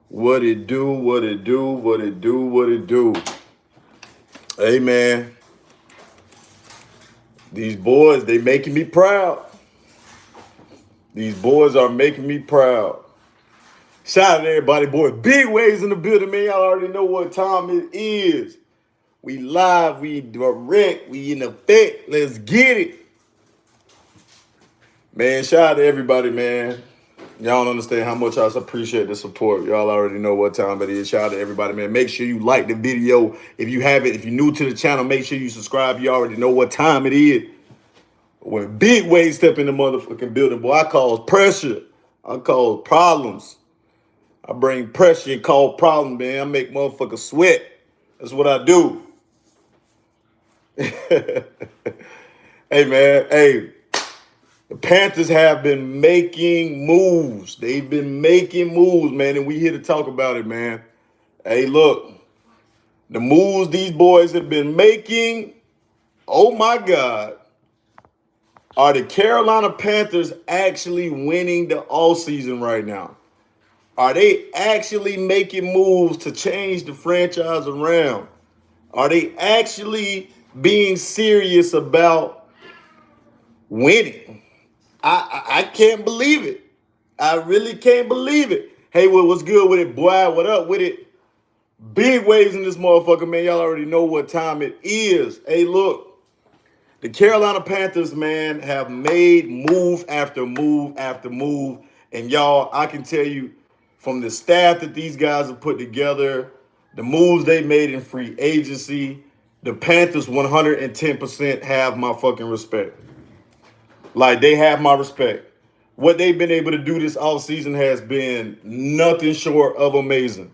What it do, what it do, what it do, what it do. Hey man, these boys, they making me proud. These boys are making me proud. Shout out to everybody, boy. Big waves in the building, man. Y'all already know what time it is. We live, we direct, we in effect. Let's get it. Man, shout out to everybody, man. Y'all don't understand how much I appreciate the support. Y'all already know what time it is. Shout out to everybody, man. Make sure you like the video. If you haven't, if you're new to the channel, make sure you subscribe. You already know what time it is. When big waves step in the motherfucking building, boy, I cause pressure. I cause problems. I bring pressure and cause problems, man. I make motherfuckers sweat. That's what I do. Hey, man. Hey, the Panthers have been making moves. They've been making moves, man, and we here to talk about it, man. Hey, look, the moves these boys have been making, oh my God, are the Carolina Panthers actually winning the offseason right now? Are they actually making moves to change the franchise around? Are they actually being serious about winning? I can't believe it. I really can't believe it. Hey, what's good with it, boy? What up with it? Big waves in this motherfucker, man. Y'all already know what time it is. Hey, look, the Carolina Panthers, man, have made move after move after move. And y'all, I can tell you from the staff that these guys have put together, the moves they made in free agency, the Panthers 110% have my fucking respect. Like, they have my respect. What they've been able to do this offseason has been nothing short of amazing.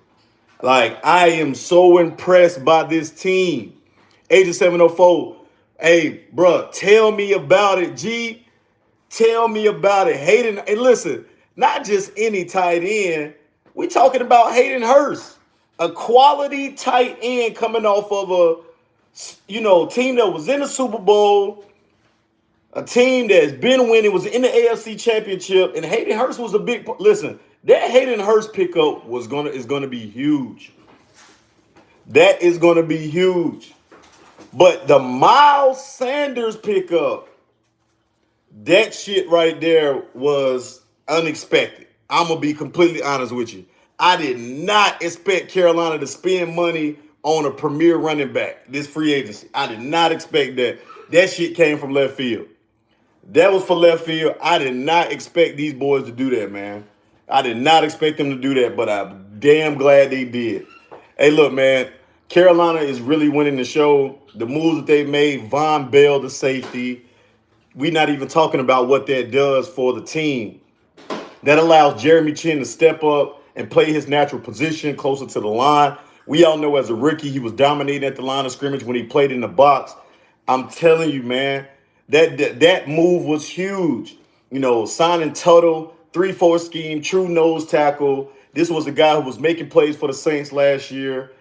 Like, I am so impressed by this team. Agent 704, hey, bro, tell me about it, G. Tell me about it. Hayden, and listen, not just any tight end. We talking about Hayden Hurst, a quality tight end coming off of a, team that was in the Super Bowl, a team that's been winning, was in the AFC Championship, and Hayden Hurst was a big. Listen, that Hayden Hurst pickup is gonna be huge. That is gonna be huge. But the Miles Sanders pickup, that shit right there was unexpected. I'm gonna be completely honest with you. I did not expect Carolina to spend money on a premier running back this free agency. I did not expect that. That shit came from left field. That was for left field. I did not expect these boys to do that, man. I did not expect them to do that, but I'm damn glad they did. Hey, look, man, Carolina is really winning the show. The moves that they made, Von Bell, the safety, we're not even talking about what that does for the team. That allows Jeremy Chin to step up and play his natural position closer to the line. We all know as a rookie, he was dominating at the line of scrimmage when he played in the box. I'm telling you, man, that move was huge. Signing Tuttle, 3-4 scheme, true nose tackle. This was a guy who was making plays for the Saints last year,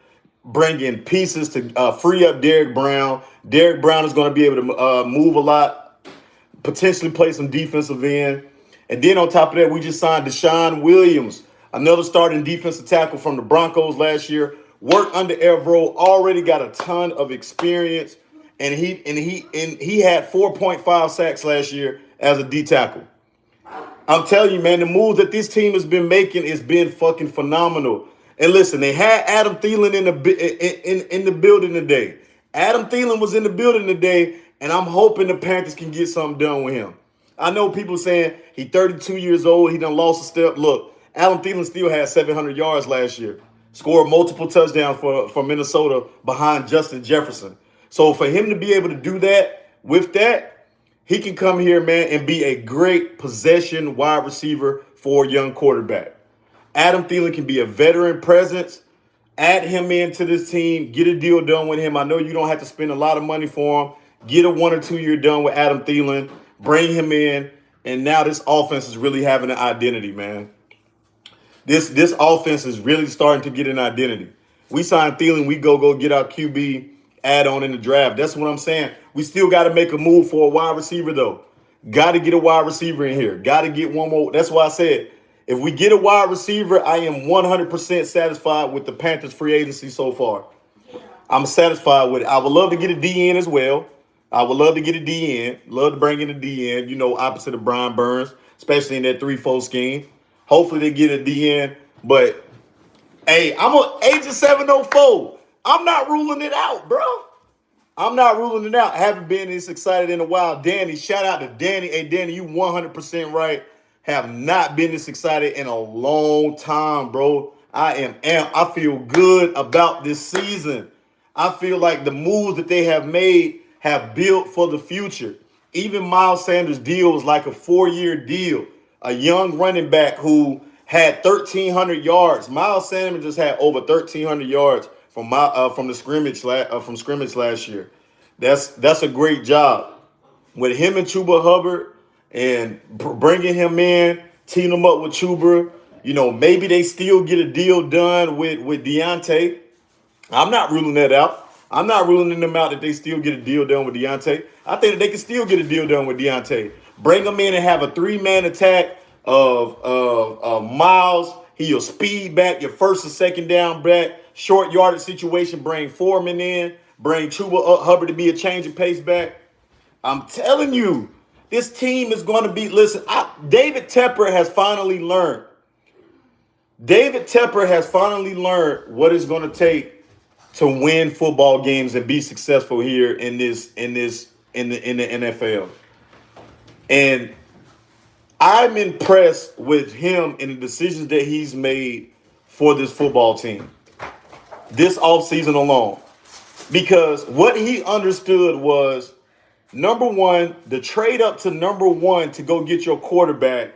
bringing pieces to free up Derrick Brown. Derrick Brown is going to be able to move a lot, potentially play some defensive end. And then on top of that, we just signed Deshaun Williams, another starting defensive tackle from the Broncos last year. Worked under Evero, already got a ton of experience, and he had 4.5 sacks last year as a D tackle. I'm telling you, man, the moves that this team has been making has been fucking phenomenal. And listen, they had Adam Thielen in the building today. Adam Thielen was in the building today, and I'm hoping the Panthers can get something done with him. I know people saying he's 32 years old, he done lost a step. Look, Adam Thielen still had 700 yards last year. Scored multiple touchdowns for Minnesota behind Justin Jefferson. So for him to be able to do that with that, he can come here, man, and be a great possession wide receiver for a young quarterback. Adam Thielen can be a veteran presence. Add him into this team. Get a deal done with him. I know you don't have to spend a lot of money for him. Get a 1 or 2 year done with Adam Thielen. Bring him in. And now this offense is really having an identity, man. This offense is really starting to get an identity. We signed Thielen. We go get our QB add-on in the draft. That's what I'm saying. We still got to make a move for a wide receiver, though. Got to get a wide receiver in here. Got to get one more. That's why I said If we get a wide receiver, I am 100% satisfied with the Panthers free agency so far. I'm satisfied with it. I would love to get a DN as well. I would love to get a DN. Love to bring in a DN, opposite of Brian Burns, especially in that 3-4 scheme. Hopefully they get a DN. But, hey, I'm on Agent 704. I'm not ruling it out, bro. I'm not ruling it out. I haven't been this excited in a while. Danny, shout out to Danny. Hey, Danny, you 100% right. Have not been this excited in a long time, bro. I am amped. I feel good about this season. I feel like the moves that they have made have built for the future. Even Miles Sanders' deal was like a 4-year deal. A young running back who had 1,300 yards. Miles Sanders just had over 1,300 yards from scrimmage last year. That's a great job with him and Chuba Hubbard and bringing him in, teaming him up with Chuba. Maybe they still get a deal done with Deontay. I'm not ruling that out. I'm not ruling them out that they still get a deal done with Deontay. I think that they can still get a deal done with Deontay. Bring them in and have a 3-man attack of Miles. He'll speed back your first and second down back. Short yardage situation. Bring Foreman in. Bring Chuba Hubbard to be a change of pace back. I'm telling you, this team is going to be. Listen, David Tepper has finally learned. David Tepper has finally learned what it's going to take to win football games and be successful here in the NFL. And I'm impressed with him and the decisions that he's made for this football team this offseason alone. Because what he understood was, number one, the trade up to number one to go get your quarterback.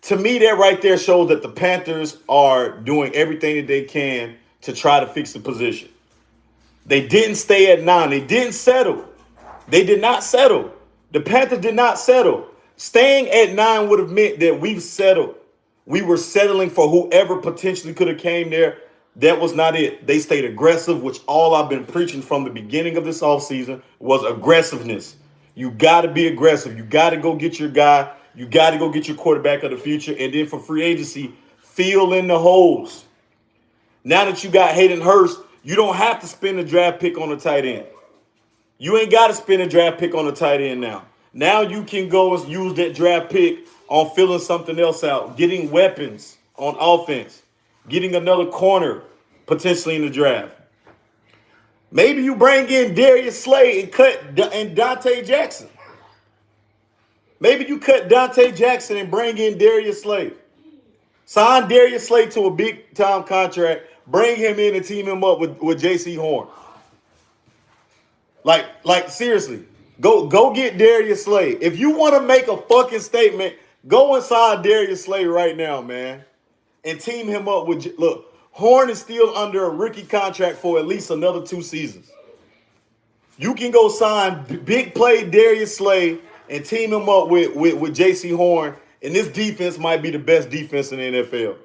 To me, that right there shows that the Panthers are doing everything that they can to try to fix the position. They didn't stay at 9. They didn't settle. They did not settle. The Panthers did not settle. Staying at 9 would have meant that we've settled. We were settling for whoever potentially could have came there. That was not it. They stayed aggressive, which all I've been preaching from the beginning of this offseason was aggressiveness. You got to be aggressive. You got to go get your guy. You got to go get your quarterback of the future. And then for free agency, fill in the holes. Now that you got Hayden Hurst, you don't have to spend a draft pick on a tight end. You ain't got to spend a draft pick on a tight end now. Now you can go and use that draft pick on filling something else out, getting weapons on offense, getting another corner potentially in the draft. Maybe you bring in Darius Slay and Dante Jackson. Maybe you cut Dante Jackson and bring in Darius Slay. Sign Darius Slay to a big-time contract. Bring him in and team him up with J.C. Horn. Like seriously, go get Darius Slay. If you want to make a fucking statement, go and sign Darius Slay right now, man. And team him up with, look, Horn is still under a rookie contract for at least another 2 seasons. You can go sign big play Darius Slay and team him up with J.C. Horn, and this defense might be the best defense in the NFL.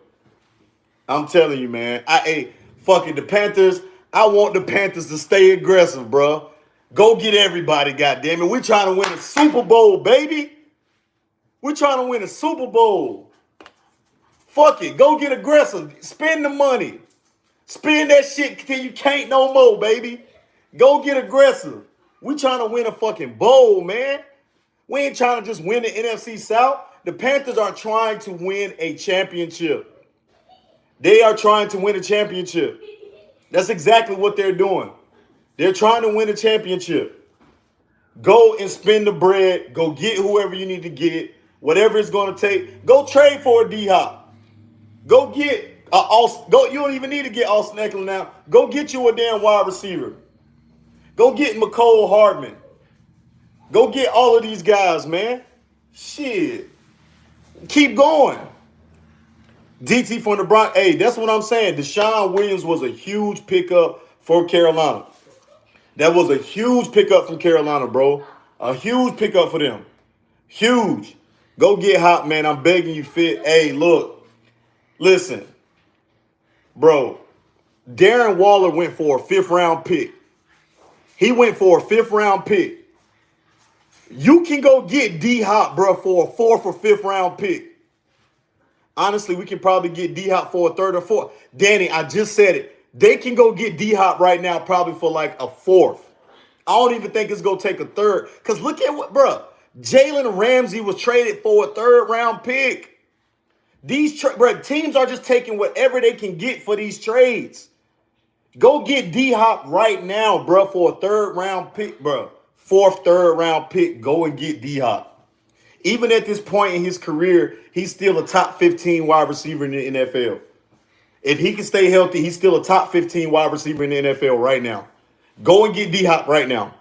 I'm telling you, man. The Panthers, I want the Panthers to stay aggressive, bro. Go get everybody, goddammit. We're trying to win a Super Bowl, baby. We're trying to win a Super Bowl. Fuck it. Go get aggressive. Spend the money. Spend that shit till you can't no more, baby. Go get aggressive. We're trying to win a fucking bowl, man. We ain't trying to just win the NFC South. The Panthers are trying to win a championship. They are trying to win a championship. That's exactly what they're doing. They're trying to win a championship. Go and spend the bread. Go get whoever you need to get. Whatever it's going to take. Go trade for a D-Hop. Go get you don't even need to get Austin Eckler now. Go get you a damn wide receiver. Go get McCole Hardman. Go get all of these guys, man. Shit. Keep going. DT from the Bronx. Hey, that's what I'm saying. Deshaun Williams was a huge pickup for Carolina. That was a huge pickup from Carolina, bro. A huge pickup for them. Huge. Go get hot, man. I'm begging you, Fit. Hey, look. Listen. Bro, Darren Waller went for a 5th-round pick. He went for a 5th-round pick. You can go get D-Hop, bro, for a 4th or 5th round pick. Honestly, we can probably get D-Hop for a third or fourth. Danny, I just said it. They can go get D-Hop right now probably for like a fourth. I don't even think it's going to take a third. Because look at what, bro. Jalen Ramsey was traded for a third-round pick. Bro, teams are just taking whatever they can get for these trades. Go get D-Hop right now, bro, for a third-round pick, bro. Fourth, third-round pick. Go and get D-Hop. Even at this point in his career, he's still a top 15 wide receiver in the NFL. If he can stay healthy, he's still a top 15 wide receiver in the NFL right now. Go and get D-Hop right now.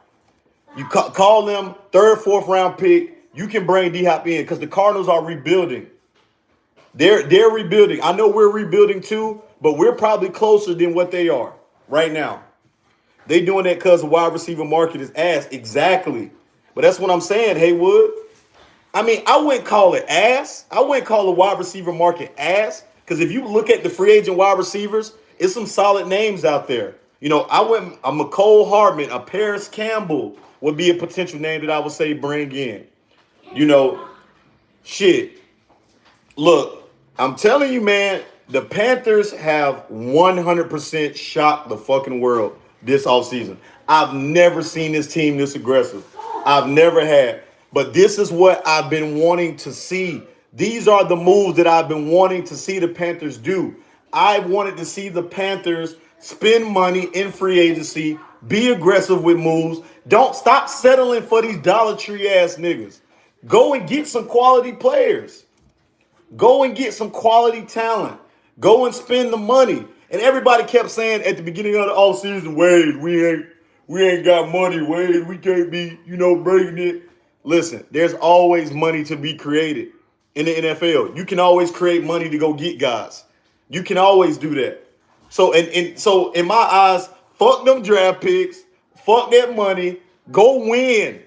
You call them third, fourth round pick. You can bring D-Hop in because the Cardinals are rebuilding. They're rebuilding. I know we're rebuilding too, but we're probably closer than what they are right now. They doing that because the wide receiver market is ass. Exactly. But that's what I'm saying, Haywood. I mean, I wouldn't call it ass. I wouldn't call the wide receiver market ass. Because if you look at the free agent wide receivers, it's some solid names out there. You know, a McCole Hardman, a Paris Campbell would be a potential name that I would say bring in. You know, shit. Look, I'm telling you, man, the Panthers have 100% shocked the fucking world this offseason. I've never seen this team this aggressive. I've never had. But this is what I've been wanting to see. These are the moves that I've been wanting to see the Panthers do. I wanted to see the Panthers spend money in free agency, be aggressive with moves. Don't stop settling for these Dollar Tree ass niggas. Go and get some quality players. Go and get some quality talent. Go and spend the money. And everybody kept saying at the beginning of the offseason, Wade, we ain't got money, Wade. We can't be, breaking it. Listen, there's always money to be created in the NFL. You can always create money to go get guys. You can always do that. So in my eyes, fuck them draft picks, fuck that money, go win.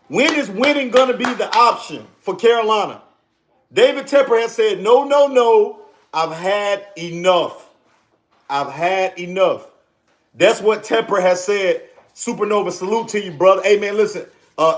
When is winning gonna be the option for Carolina? David Tepper has said, no, I've had enough. I've had enough. That's what Tepper has said. Supernova, salute to you, brother. Hey, man, listen.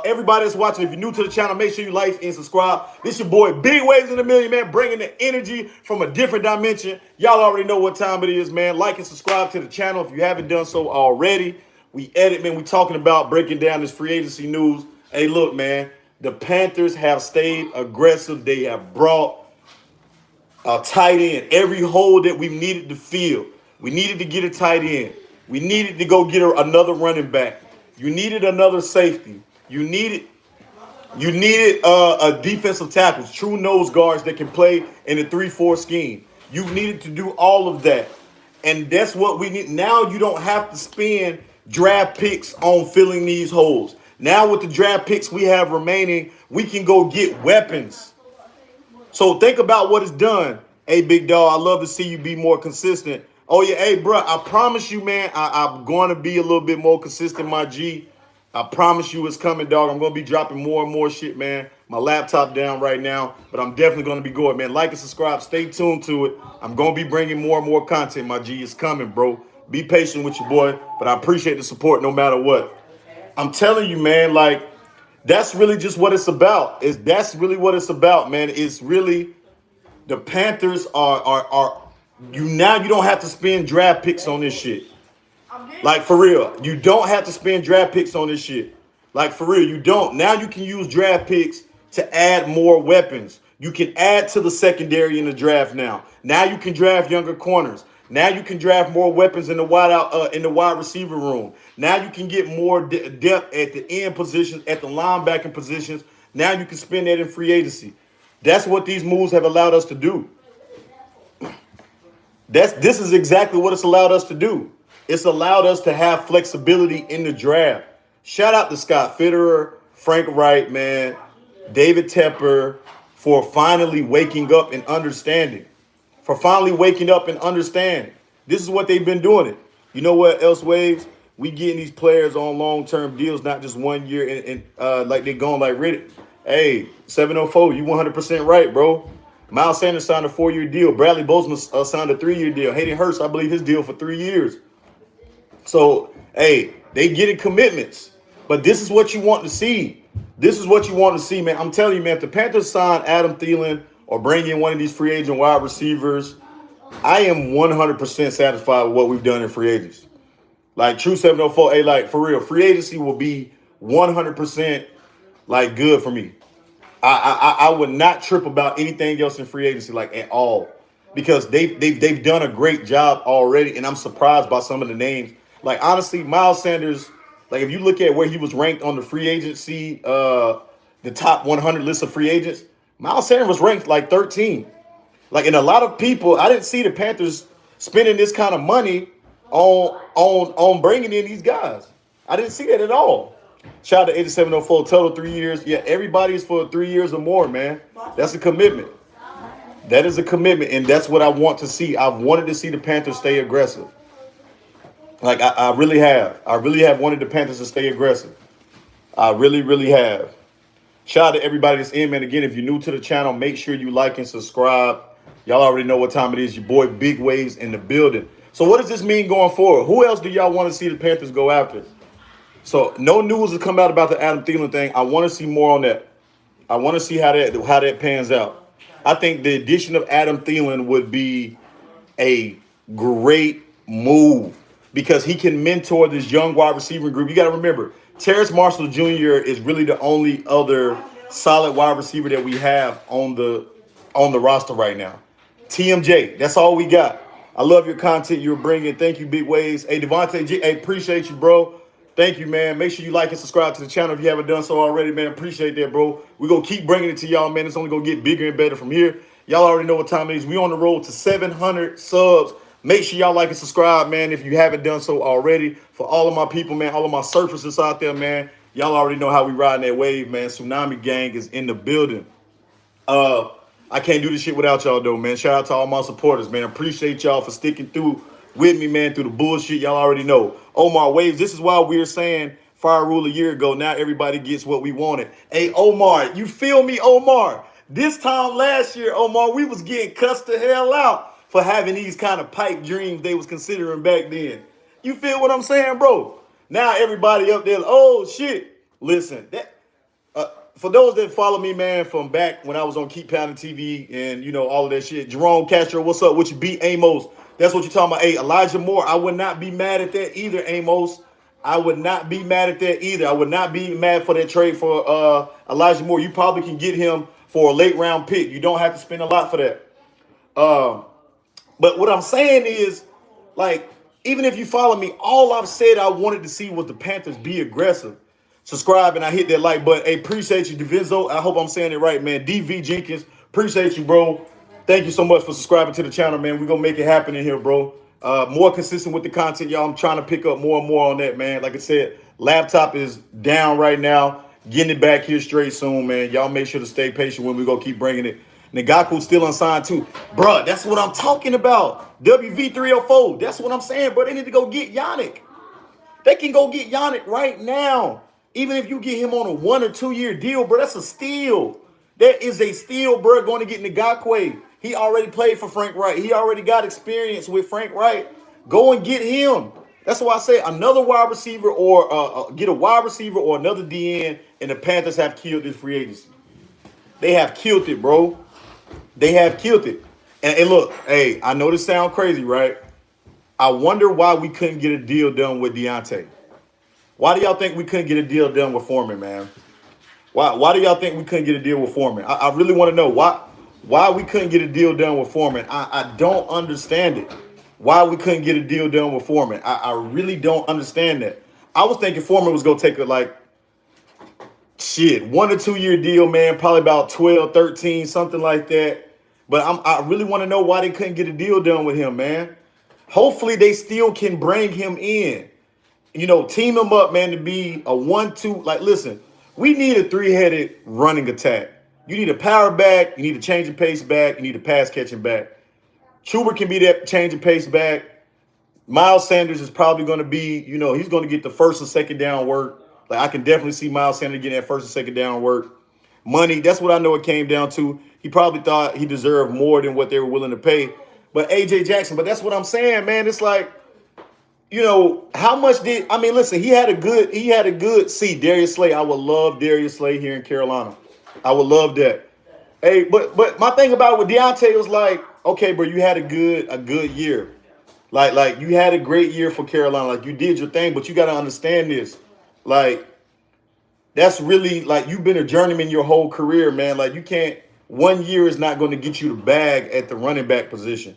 Everybody that's watching, if you're new to the channel, make sure you like and subscribe. This your boy, Big Waves in a Million, man, bringing the energy from a different dimension. Y'all already know what time it is, man. Like and subscribe to the channel if you haven't done so already. We edit, man. We talking about breaking down this free agency news. Hey, look, man, the Panthers have stayed aggressive. They have brought a tight end every hole that we needed to fill. We needed to get a tight end. We needed to go get another running back. You needed another safety. You needed a defensive tackles, true nose guards that can play in a 3-4 scheme. You needed to do all of that. And that's what we need. Now you don't have to spend draft picks on filling these holes. Now with the draft picks we have remaining, we can go get weapons. So think about what it's done. Hey, big dog, I love to see you be more consistent. Oh, yeah, hey, bro, I promise you, man, I'm going to be a little bit more consistent, my G. I promise you it's coming, dog. I'm going to be dropping more and more shit, man. My laptop down right now, but I'm definitely going to be going, man. Like and subscribe. Stay tuned to it. I'm going to be bringing more and more content, my G. It's coming, bro. Be patient with your boy, but I appreciate the support no matter what. I'm telling you, man, like, that's really just what it's about. That's really what it's about, man. It's really the Panthers you don't have to spend draft picks on this shit. Like, for real, you don't have to spend draft picks on this shit. Like, for real, you don't. Now you can use draft picks to add more weapons. You can add to the secondary in the draft now. Now you can draft younger corners. Now you can draft more weapons in the wide receiver room. Now you can get more depth at the end positions, at the linebacking positions. Now you can spend that in free agency. That's what these moves have allowed us to do. This is exactly what it's allowed us to do. It's allowed us to have flexibility in the draft. Shout out to Scott Fitterer, Frank Wright, man, David Tepper for finally waking up and understanding. This is what they've been doing it. You know what else, Waves? We getting these players on long-term deals, not just 1 year and like they going like Reddit. Hey, 704, you 100% right, bro. Miles Sanders signed a 4-year deal. Bradley Bozeman signed a 3-year deal. Hayden Hurst, I believe his deal for 3 years. So, hey, they getting commitments. But this is what you want to see. This is what you want to see, man. I'm telling you, man, if the Panthers sign Adam Thielen or bring in one of these free agent wide receivers, I am 100% satisfied with what we've done in free agents. Like True 704, hey, like for real, free agency will be 100% like good for me. I would not trip about anything else in free agency like at all because they've done a great job already, and I'm surprised by some of the names. Like honestly, Miles Sanders, like if you look at where he was ranked on the free agency, the top 100 list of free agents, Miles Sanders was ranked like 13. Like, and a lot of people, I didn't see the Panthers spending this kind of money on bringing in these guys. I didn't see that at all. Shout out to 8704, total 3 years. Yeah, everybody's for 3 years or more, man. That's a commitment. That is a commitment, and that's what I want to see. I've wanted to see the Panthers stay aggressive. Like, I really have. I really have wanted the Panthers to stay aggressive. I really, really have. Shout out to everybody that's in, man. Again, if you're new to the channel, make sure you like and subscribe. Y'all already know what time it is. Your boy Big Waves in the building. So what does this mean going forward? Who else do y'all want to see the Panthers go after? So no news has come out about the Adam Thielen thing. I want to see more on that. I want to see how that pans out. I think the addition of Adam Thielen would be a great move because he can mentor this young wide receiver group. You got to remember, Terrace Marshall Jr. is really the only other solid wide receiver that we have on the roster right now. TMJ, that's all we got. I love your content you're bringing. Thank you, Big Waves. Hey, Devontae G, hey, appreciate you, bro. Thank you, man. Make sure you like and subscribe to the channel if you haven't done so already, man. Appreciate that, bro. We're going to keep bringing it to y'all, man. It's only going to get bigger and better from here. Y'all already know what time it is. We on the road to 700 subs. Make sure y'all like and subscribe, man, if you haven't done so already. For all of my people, man, all of my surfers out there, man, y'all already know how we riding that wave, man. Tsunami Gang is in the building. I can't do this shit without y'all, though, man. Shout out to all my supporters, man. Appreciate y'all for sticking through with me, man, through the bullshit. Y'all already know. Omar Waves, this is why we were saying fire rule a year ago. Now everybody gets what we wanted. Hey, Omar, you feel me, Omar? This time last year, Omar, we was getting cussed the hell out for having these kind of pipe dreams they was considering back then. You feel what I'm saying, bro? Now everybody up there, oh, shit. Listen, that for those that follow me, man, from back when I was on Keep Pounding TV and, you know, all of that shit. Jerome Castro, what's up? What you be, Amos? That's what you're talking about. Hey, Elijah Moore, I would not be mad at that either, Amos. I would not be mad at that either. I would not be mad for that trade for Elijah Moore. You probably can get him for a late round pick. You don't have to spend a lot for that. But what I'm saying is, like, even if you follow me, all I've said I wanted to see was the Panthers be aggressive. Subscribe and I hit that like button. Hey, appreciate you, Diviso. I hope I'm saying it right, man. DV Jenkins, appreciate you, bro. Thank you so much for subscribing to the channel, man. We're going to make it happen in here, bro. More consistent with the content, y'all. I'm trying to pick up more and more on that, man. Like I said, laptop is down right now. Getting it back here straight soon, man. Y'all make sure to stay patient when we go keep bringing it. Ngaku's still unsigned, too. Bruh, that's what I'm talking about. WV304. That's what I'm saying, bro. They need to go get Yannick. They can go get Yannick right now. Even if you get him on a 1 or 2 year deal, bro, that's a steal. That is a steal, bro, going to get Ngakoue. He already played for Frank Wright. He already got experience with Frank Wright. Go and get him. That's why I say another wide receiver or get a wide receiver or another DN, and the Panthers have killed this free agency. They have killed it, bro. They have killed it. And look, hey, I know this sounds crazy, right? I wonder why we couldn't get a deal done with Deontay. Why do y'all think we couldn't get a deal done with Foreman, man? Why do y'all think we couldn't get a deal with Foreman? I really want to know why we couldn't get a deal done with Foreman. I don't understand it. Why we couldn't get a deal done with Foreman. I really don't understand that. I was thinking Foreman was going to take a, 1 or 2 year deal, man, probably about 12, 13, something like that. But I really want to know why they couldn't get a deal done with him, man. Hopefully they still can bring him in. You know, team him up, man, to be a 1-2. Like, listen, we need a 3-headed running attack. You need a power back. You need a change of pace back. You need a pass catching back. Schubert can be that change of pace back. Miles Sanders is probably going to be, you know, he's going to get the first and second down work. Like, I can definitely see Miles Sanders getting that first and second down work. Money, that's what I know it came down to. He probably thought he deserved more than what they were willing to pay. But A.J. Jackson, but that's what I'm saying, man. It's like, you know, how much did, I mean, listen, he had a good, see, Darius Slay. I would love Darius Slay here in Carolina. I would love that. Hey, but my thing about it with Deontay was like, okay, bro, you had a good year. Like you had a great year for Carolina. Like you did your thing, but you got to understand this. Like that's really like you've been a journeyman your whole career, man. Like you can't. 1 year is not going to get you the bag at the running back position.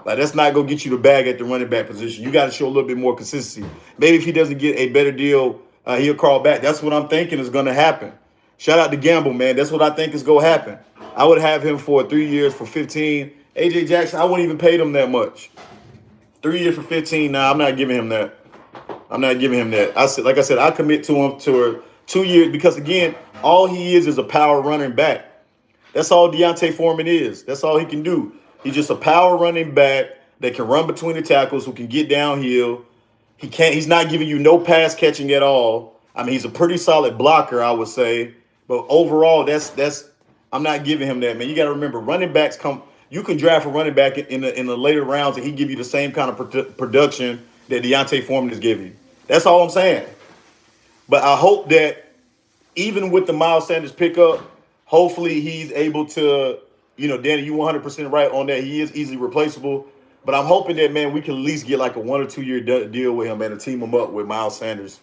Like that's not going to get you the bag at the running back position. You got to show a little bit more consistency. Maybe if he doesn't get a better deal, he'll crawl back. That's what I'm thinking is going to happen. Shout out to Gamble, man. That's what I think is going to happen. I would have him for 3 years for 15. AJ Jackson, I wouldn't even pay him that much. 3 years for 15. Nah, I'm not giving him that. I'm not giving him that. I said, like I said, I commit to him to 2 years because again, all he is a power running back. That's all Deontay Foreman is. That's all he can do. He's just a power running back that can run between the tackles, who can get downhill. He's not giving you no pass catching at all. I mean, he's a pretty solid blocker, I would say. But overall, that's I'm not giving him that, man. You got to remember, running backs come. You can draft a running back in the later rounds, and he give you the same kind of production that Deontay Foreman is giving you. That's all I'm saying. But I hope that even with the Miles Sanders pickup, hopefully he's able to, Danny, you 100% right on that. He is easily replaceable. But I'm hoping that, man, we can at least get like a 1 or 2 year deal with him, man, and team him up with Miles Sanders.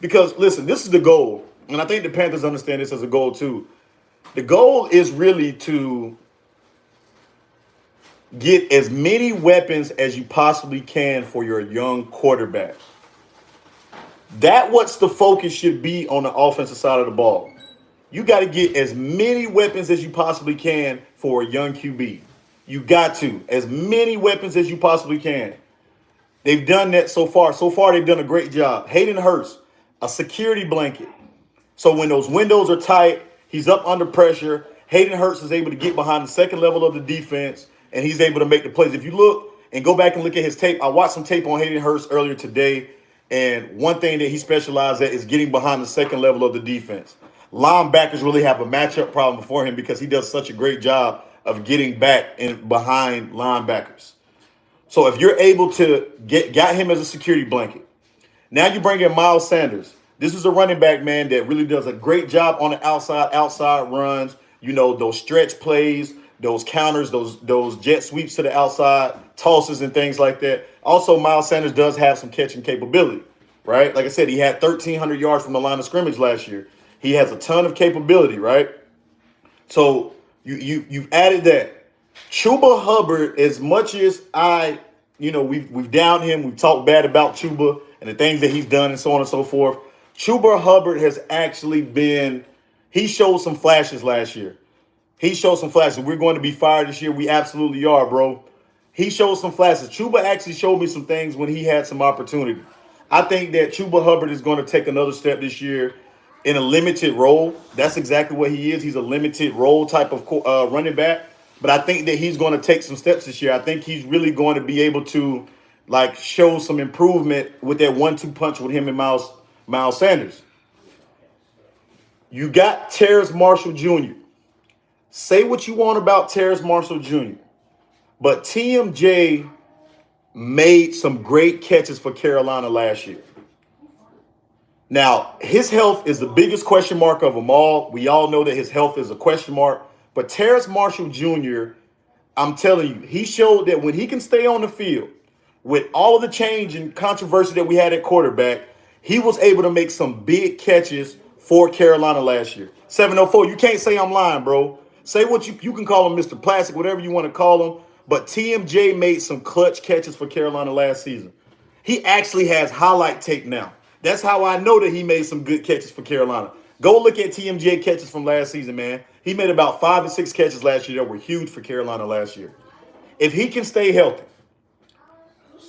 Because, listen, this is the goal. And I think the Panthers understand this as a goal, too. The goal is really to get as many weapons as you possibly can for your young quarterback. What's the focus should be on the offensive side of the ball. You got to get as many weapons as you possibly can for a young QB. You got to. As many weapons as you possibly can. They've done that so far. So far, they've done a great job. Hayden Hurst, a security blanket. So when those windows are tight, he's up under pressure. Hayden Hurst is able to get behind the second level of the defense, and he's able to make the plays. If you look and go back and look at his tape, I watched some tape on Hayden Hurst earlier today, and one thing that he specialized at is getting behind the second level of the defense. Linebackers really have a matchup problem for him because he does such a great job of getting back and behind linebackers. So if you're able to got him as a security blanket, now you bring in Miles Sanders. This is a running back, man, that really does a great job on the outside runs, those stretch plays, those counters, those jet sweeps to the outside, tosses and things like that. Also, Miles Sanders does have some catching capability, right? Like I said, he had 1,300 yards from the line of scrimmage last year. He has a ton of capability, right? So you've added that. Chuba Hubbard, as much as we've downed him, we've talked bad about Chuba and the things that he's done and so on and so forth. Chuba Hubbard has actually he showed some flashes last year. He showed some flashes. We're going to be fired this year. We absolutely are, bro. He showed some flashes. Chuba actually showed me some things when he had some opportunity. I think that Chuba Hubbard is going to take another step this year in a limited role. That's exactly what he is. He's a limited role type of running back. But I think that he's going to take some steps this year. I think he's really going to be able to show some improvement with that 1-2 punch with him and Miles Sanders. You got Terrace Marshall Jr. Say what you want about Terrace Marshall Jr., but TMJ made some great catches for Carolina last year. Now, his health is the biggest question mark of them all. We all know that his health is a question mark. But Terrace Marshall Jr., I'm telling you, he showed that when he can stay on the field with all of the change and controversy that we had at quarterback, he was able to make some big catches for Carolina last year. 704, you can't say I'm lying, bro. Say what you can call him Mr. Plastic, whatever you want to call him. But TMJ made some clutch catches for Carolina last season. He actually has highlight tape now. That's how I know that he made some good catches for Carolina. Go look at TMJ catches from last season, man. He made about 5 to 6 catches last year that were huge for Carolina last year. If he can stay healthy,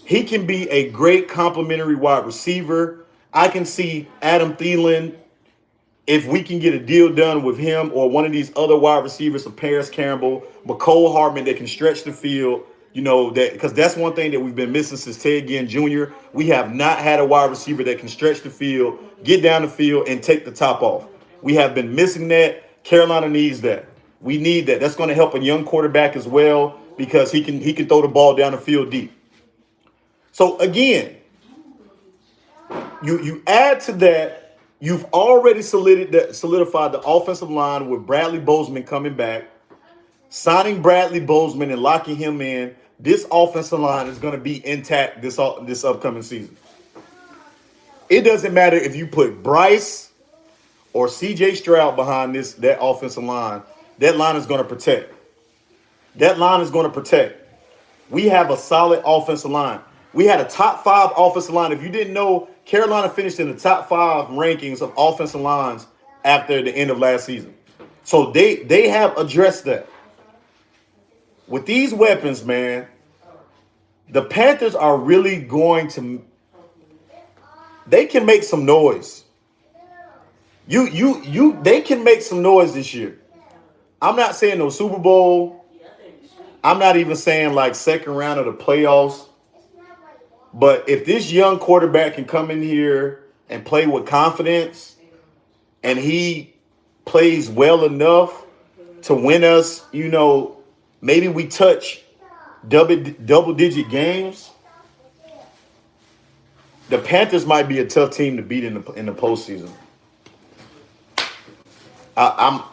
he can be a great complementary wide receiver. I can see Adam Thielen, if we can get a deal done with him or one of these other wide receivers, some Paris Campbell, McCole Hardman, that can stretch the field, that because that's one thing that we've been missing since Ted Ginn Jr. We have not had a wide receiver that can stretch the field, get down the field, and take the top off. We have been missing that. Carolina needs that. We need that. That's going to help a young quarterback as well because he can throw the ball down the field deep. So again, you add to that. You've already solidified the offensive line with Bradley Bozeman coming back. Signing Bradley Bozeman and locking him in, this offensive line is going to be intact this upcoming season. It doesn't matter if you put Bryce or C.J. Stroud behind that offensive line. That line is going to protect. That line is going to protect. We have a solid offensive line. We had a top 5 offensive line. If you didn't know, Carolina finished in the top 5 rankings of offensive lines after the end of last season. So they have addressed that. With these weapons, man, the Panthers are really going to. They can make some noise. They can make some noise this year. I'm not saying no Super Bowl. I'm not even saying like second round of the playoffs. But if this young quarterback can come in here and play with confidence, and he plays well enough to win us, maybe we touch double-digit games, the Panthers might be a tough team to beat in the postseason. I'm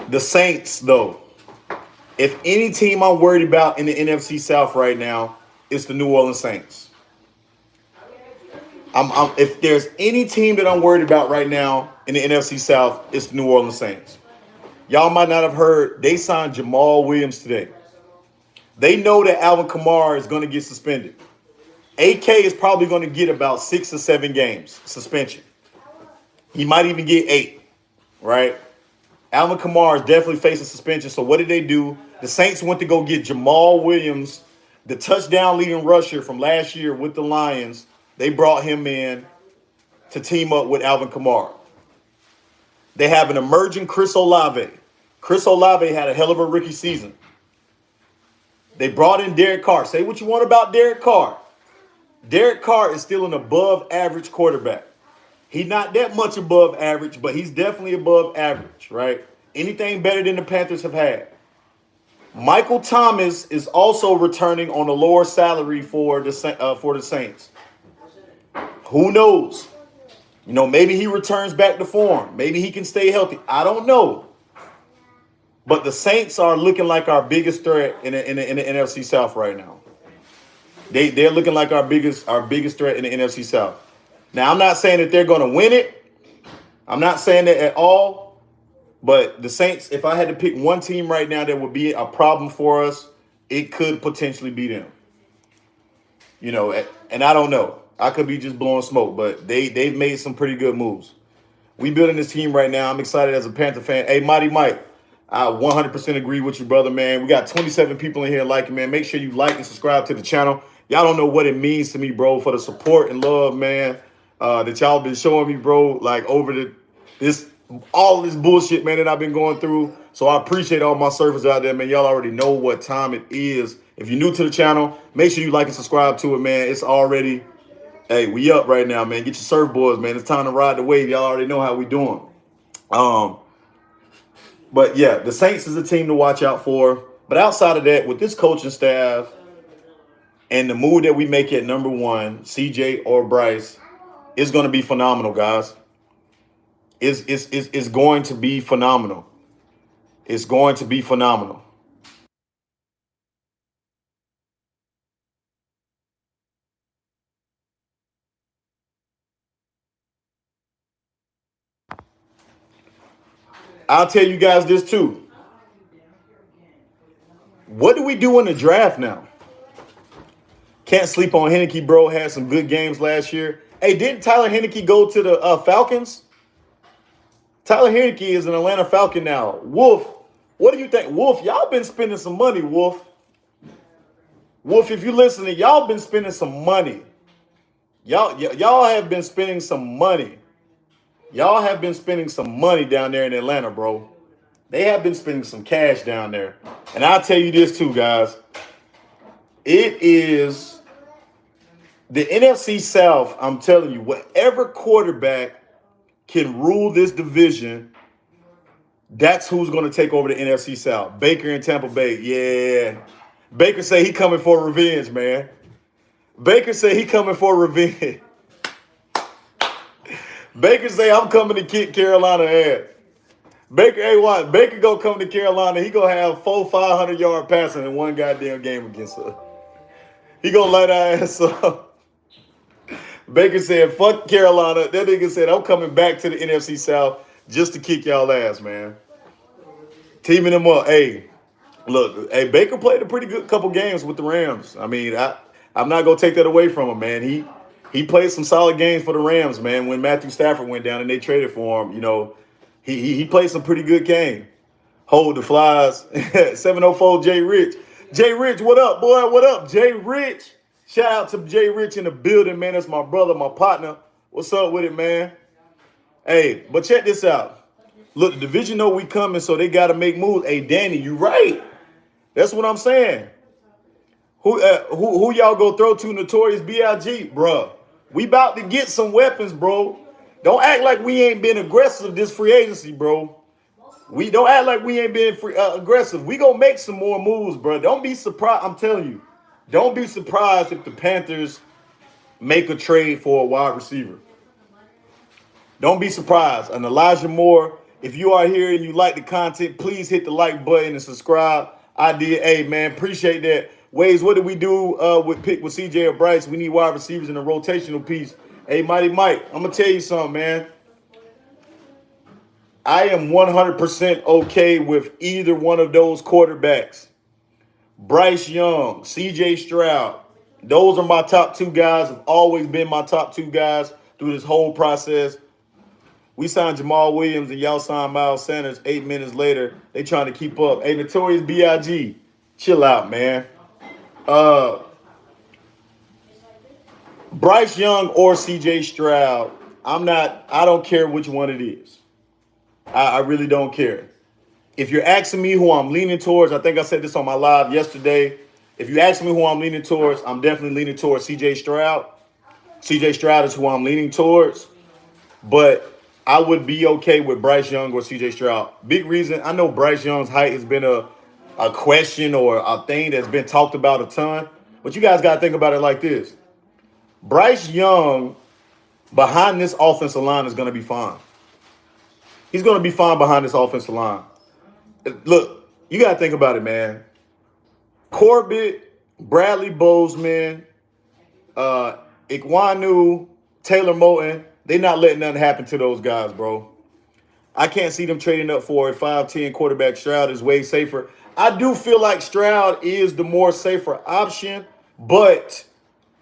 the Saints, though. If any team I'm worried about in the NFC South right now, it's the New Orleans Saints. If there's any team that I'm worried about right now in the NFC South, it's the New Orleans Saints. Y'all might not have heard, they signed Jamal Williams today. They know that Alvin Kamara is going to get suspended. AK is probably going to get about 6 or 7 games suspension. He might even get 8, right? Alvin Kamara is definitely facing suspension. So what did they do? The Saints went to go get Jamal Williams, the touchdown leading rusher from last year with the Lions. They brought him in to team up with Alvin Kamara. They have an emerging Chris Olave. Chris Olave had a hell of a rookie season. They brought in Derek Carr. Say what you want about Derek Carr. Derek Carr is still an above average quarterback. He's not that much above average, but he's definitely above average, right? Anything better than the Panthers have had. Michael Thomas is also returning on a lower salary for the Saints. Who knows? Maybe he returns back to form. Maybe he can stay healthy. I don't know. But the Saints are looking like our biggest threat in the NFC South right now. They're looking like our biggest threat in the NFC South. Now, I'm not saying that they're going to win it. I'm not saying that at all. But the Saints, if I had to pick one team right now that would be a problem for us, it could potentially be them. And I don't know. I could be just blowing smoke, but they've made some pretty good moves. We building this team right now. I'm excited as a Panther fan. Hey, Mighty Mike, I 100% agree with you, brother, man. We got 27 people in here liking, man. Make sure you like and subscribe to the channel. Y'all don't know what it means to me, bro, for the support and love, man, that y'all been showing me, bro, like over all this bullshit, man, that I've been going through. So I appreciate all my surfers out there, man. Y'all already know what time it is. If you're new to the channel, make sure you like and subscribe to it, man. It's already, hey, we up right now, man. Get your surfboards, man. It's time to ride the wave. Y'all already know how we doing. But yeah, the Saints is a team to watch out for. But outside of that, with this coaching staff and the move that we make at number 1, CJ or Bryce, it's going to be phenomenal, guys. It's going to be phenomenal. It's going to be phenomenal. I'll tell you guys this too. What do we do in the draft now? Can't sleep on Heineke, bro. Had some good games last year. Hey, didn't Tyler Heineke go to the Falcons? Tyler Heineke is an Atlanta Falcon now. Wolf, what do you think? Wolf, y'all been spending some money, Wolf. Wolf, if you're listening, y'all been spending some money. Y'all have been spending some money. Y'all have been spending some money down there in Atlanta, bro. They have been spending some cash down there. And I'll tell you this too, guys. It is the NFC South. I'm telling you, whatever quarterback can rule this division, that's who's going to take over the NFC South. Baker in Tampa Bay. Yeah. Baker say he coming for revenge, man. Baker say he coming for revenge. Baker say I'm coming to kick Carolina ass. Baker, hey, what? Baker go come to Carolina. He gonna have 500 yard passing in one goddamn game against us. He gonna light our ass up. Baker said, "Fuck Carolina." That nigga said, "I'm coming back to the NFC South just to kick y'all ass, man." Teaming them up. Hey, look, hey, Baker played a pretty good couple games with the Rams. I mean, I'm not gonna take that away from him, man. He played some solid games for the Rams, man. When Matthew Stafford went down and they traded for him, he played some pretty good game. Hold the flies. 704 Jay Rich. Jay Rich, what up, boy? What up, Jay Rich? Shout out to Jay Rich in the building, man. That's my brother, my partner. What's up with it, man? Hey, but check this out. Look, the division know we coming, so they got to make moves. Hey, Danny, you right. That's what I'm saying. Who y'all go throw to? Notorious B.I.G., bruh. We about to get some weapons, bro. Don't act like we ain't been aggressive this free agency, bro. We don't act like we ain't been aggressive. We gonna make some more moves, bro. Don't be surprised. I'm telling you, don't be surprised if the Panthers make a trade for a wide receiver. Don't be surprised. And Elijah Moore, if you are here and you like the content, please hit the like button and subscribe. I did. Hey, man, appreciate that. Ways, what did we do with CJ or Bryce? We need wide receivers in a rotational piece. Hey, Mighty Mike, I'm going to tell you something, man. I am 100% okay with either one of those quarterbacks. Bryce Young, CJ Stroud. Those are my top two guys. Have always been my top two guys through this whole process. We signed Jamal Williams and y'all signed Miles Sanders 8 minutes later. They trying to keep up. Hey, Notorious B.I.G., chill out, man. Bryce Young or CJ Stroud, I don't care which one it is. I really don't care. If you're asking me who I'm leaning towards, I think I said this on my live yesterday. If you ask me who I'm leaning towards, I'm definitely leaning towards CJ Stroud. CJ Stroud is who I'm leaning towards. But I would be okay with Bryce Young or CJ Stroud. Big reason, I know Bryce Young's height has been a question or a thing that's been talked about a ton. But you guys got to think about it like this. Bryce Young behind this offensive line is going to be fine. He's going to be fine behind this offensive line. Look, you got to think about it, man. Corbett, Bradley Bozeman, Ikwanu, Taylor Moton, they're not letting nothing happen to those guys, bro. I can't see them trading up for a 5'10 quarterback. Stroud is way safer. I do feel like Stroud is the more safer option, but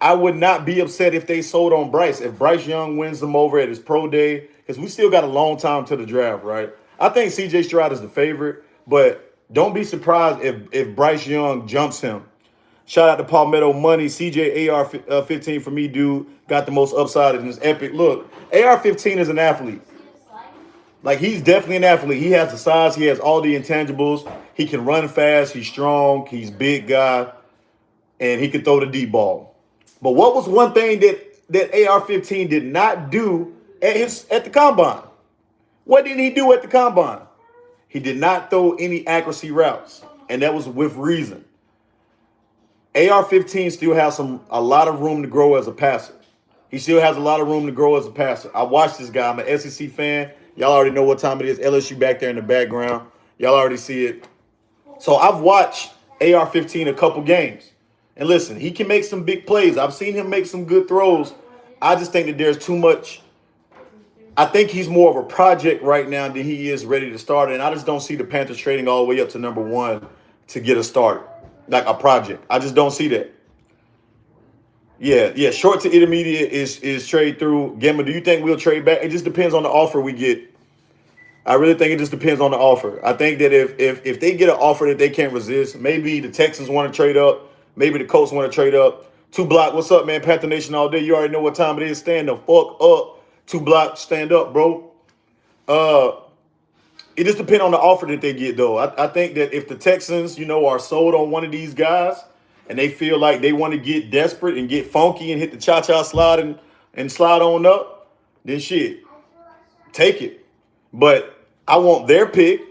I would not be upset if they sold on Bryce. If Bryce Young wins them over at his pro day, because we still got a long time to the draft, right? I think CJ Stroud is the favorite, but don't be surprised if Bryce Young jumps him. Shout out to Palmetto Money. CJ AR-15 for me, dude. Got the most upside in this epic. Look, AR-15 is an athlete. Like, he's definitely an athlete. He has the size. He has all the intangibles. He can run fast. He's strong. He's big guy. And he can throw the deep ball. But what was one thing that AR-15 did not do at the combine? What did he do at the combine? He did not throw any accuracy routes. And that was with reason. AR-15 still has a lot of room to grow as a passer. He still has a lot of room to grow as a passer. I watched this guy. I'm an SEC fan. Y'all already know what time it is. LSU back there in the background. Y'all already see it. So I've watched AR-15 a couple games. And listen, he can make some big plays. I've seen him make some good throws. I just think that there's too much. I think he's more of a project right now than he is ready to start. And I just don't see the Panthers trading all the way up to number one to get a start, like a project. I just don't see that. Yeah. Short to intermediate is trade through. Gemma, do you think we'll trade back? It just depends on the offer we get. I really think it just depends on the offer. I think that if they get an offer that they can't resist, maybe the Texans want to trade up, maybe the Colts want to trade up. 2 Block, what's up, man? Panther Nation all day. You already know what time it is. Stand the fuck up. 2 Block, stand up, bro. It just depends on the offer that they get, though. I think that if the Texans, are sold on one of these guys and they feel like they want to get desperate and get funky and hit the cha-cha slide and slide on up, then shit, take it. But I want their pick,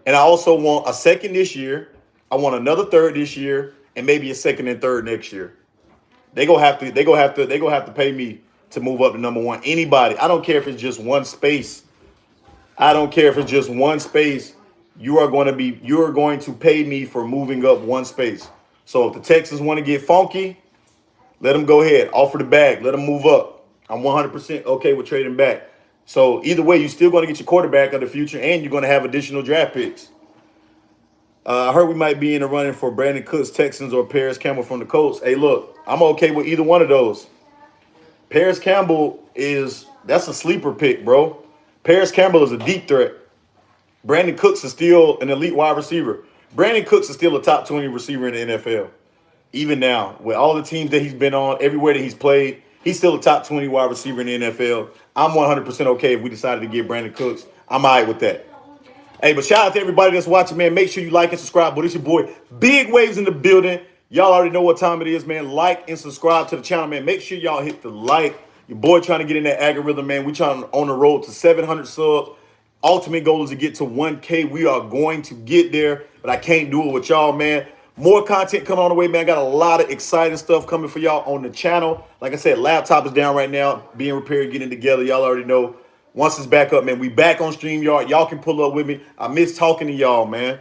and I also want a second this year. I want another third this year, and maybe a second and third next year. They gonna have to pay me to move up to number one. Anybody, I don't care if it's just one space. I don't care if it's just one space. You are going to pay me for moving up one space. So if the Texans want to get funky, let them go ahead, offer the bag, let them move up. I'm 100% okay with trading back. So either way, you're still going to get your quarterback of the future, and you're going to have additional draft picks. I heard we might be in the running for Brandon Cooks, Texans, or Paris Campbell from the Colts. Hey, look, I'm okay with either one of those. Paris Campbell that's a sleeper pick, bro. Paris Campbell is a deep threat. Brandon Cooks is still an elite wide receiver. Brandon Cooks is still a top 20 receiver in the NFL. Even now, with all the teams that he's been on, everywhere that he's played, he's still a top 20 wide receiver in the NFL. I'm 100% okay if we decided to get Brandon Cooks. I'm all right with that. Hey, but shout out to everybody that's watching, man. Make sure you like and subscribe. But it's your boy, Big Waves in the building. Y'all already know what time it is, man. Like and subscribe to the channel, man. Make sure y'all hit the like. Your boy trying to get in that algorithm, man. We trying on the road to 700 subs. Ultimate goal is to get to 1K. We are going to get there, but I can't do it with y'all, man. More content coming on the way, man. I got a lot of exciting stuff coming for y'all on the channel. Like I said, laptop is down right now, being repaired, getting together. Y'all already know. Once it's back up, man, we back on StreamYard. Y'all can pull up with me. I miss talking to y'all, man.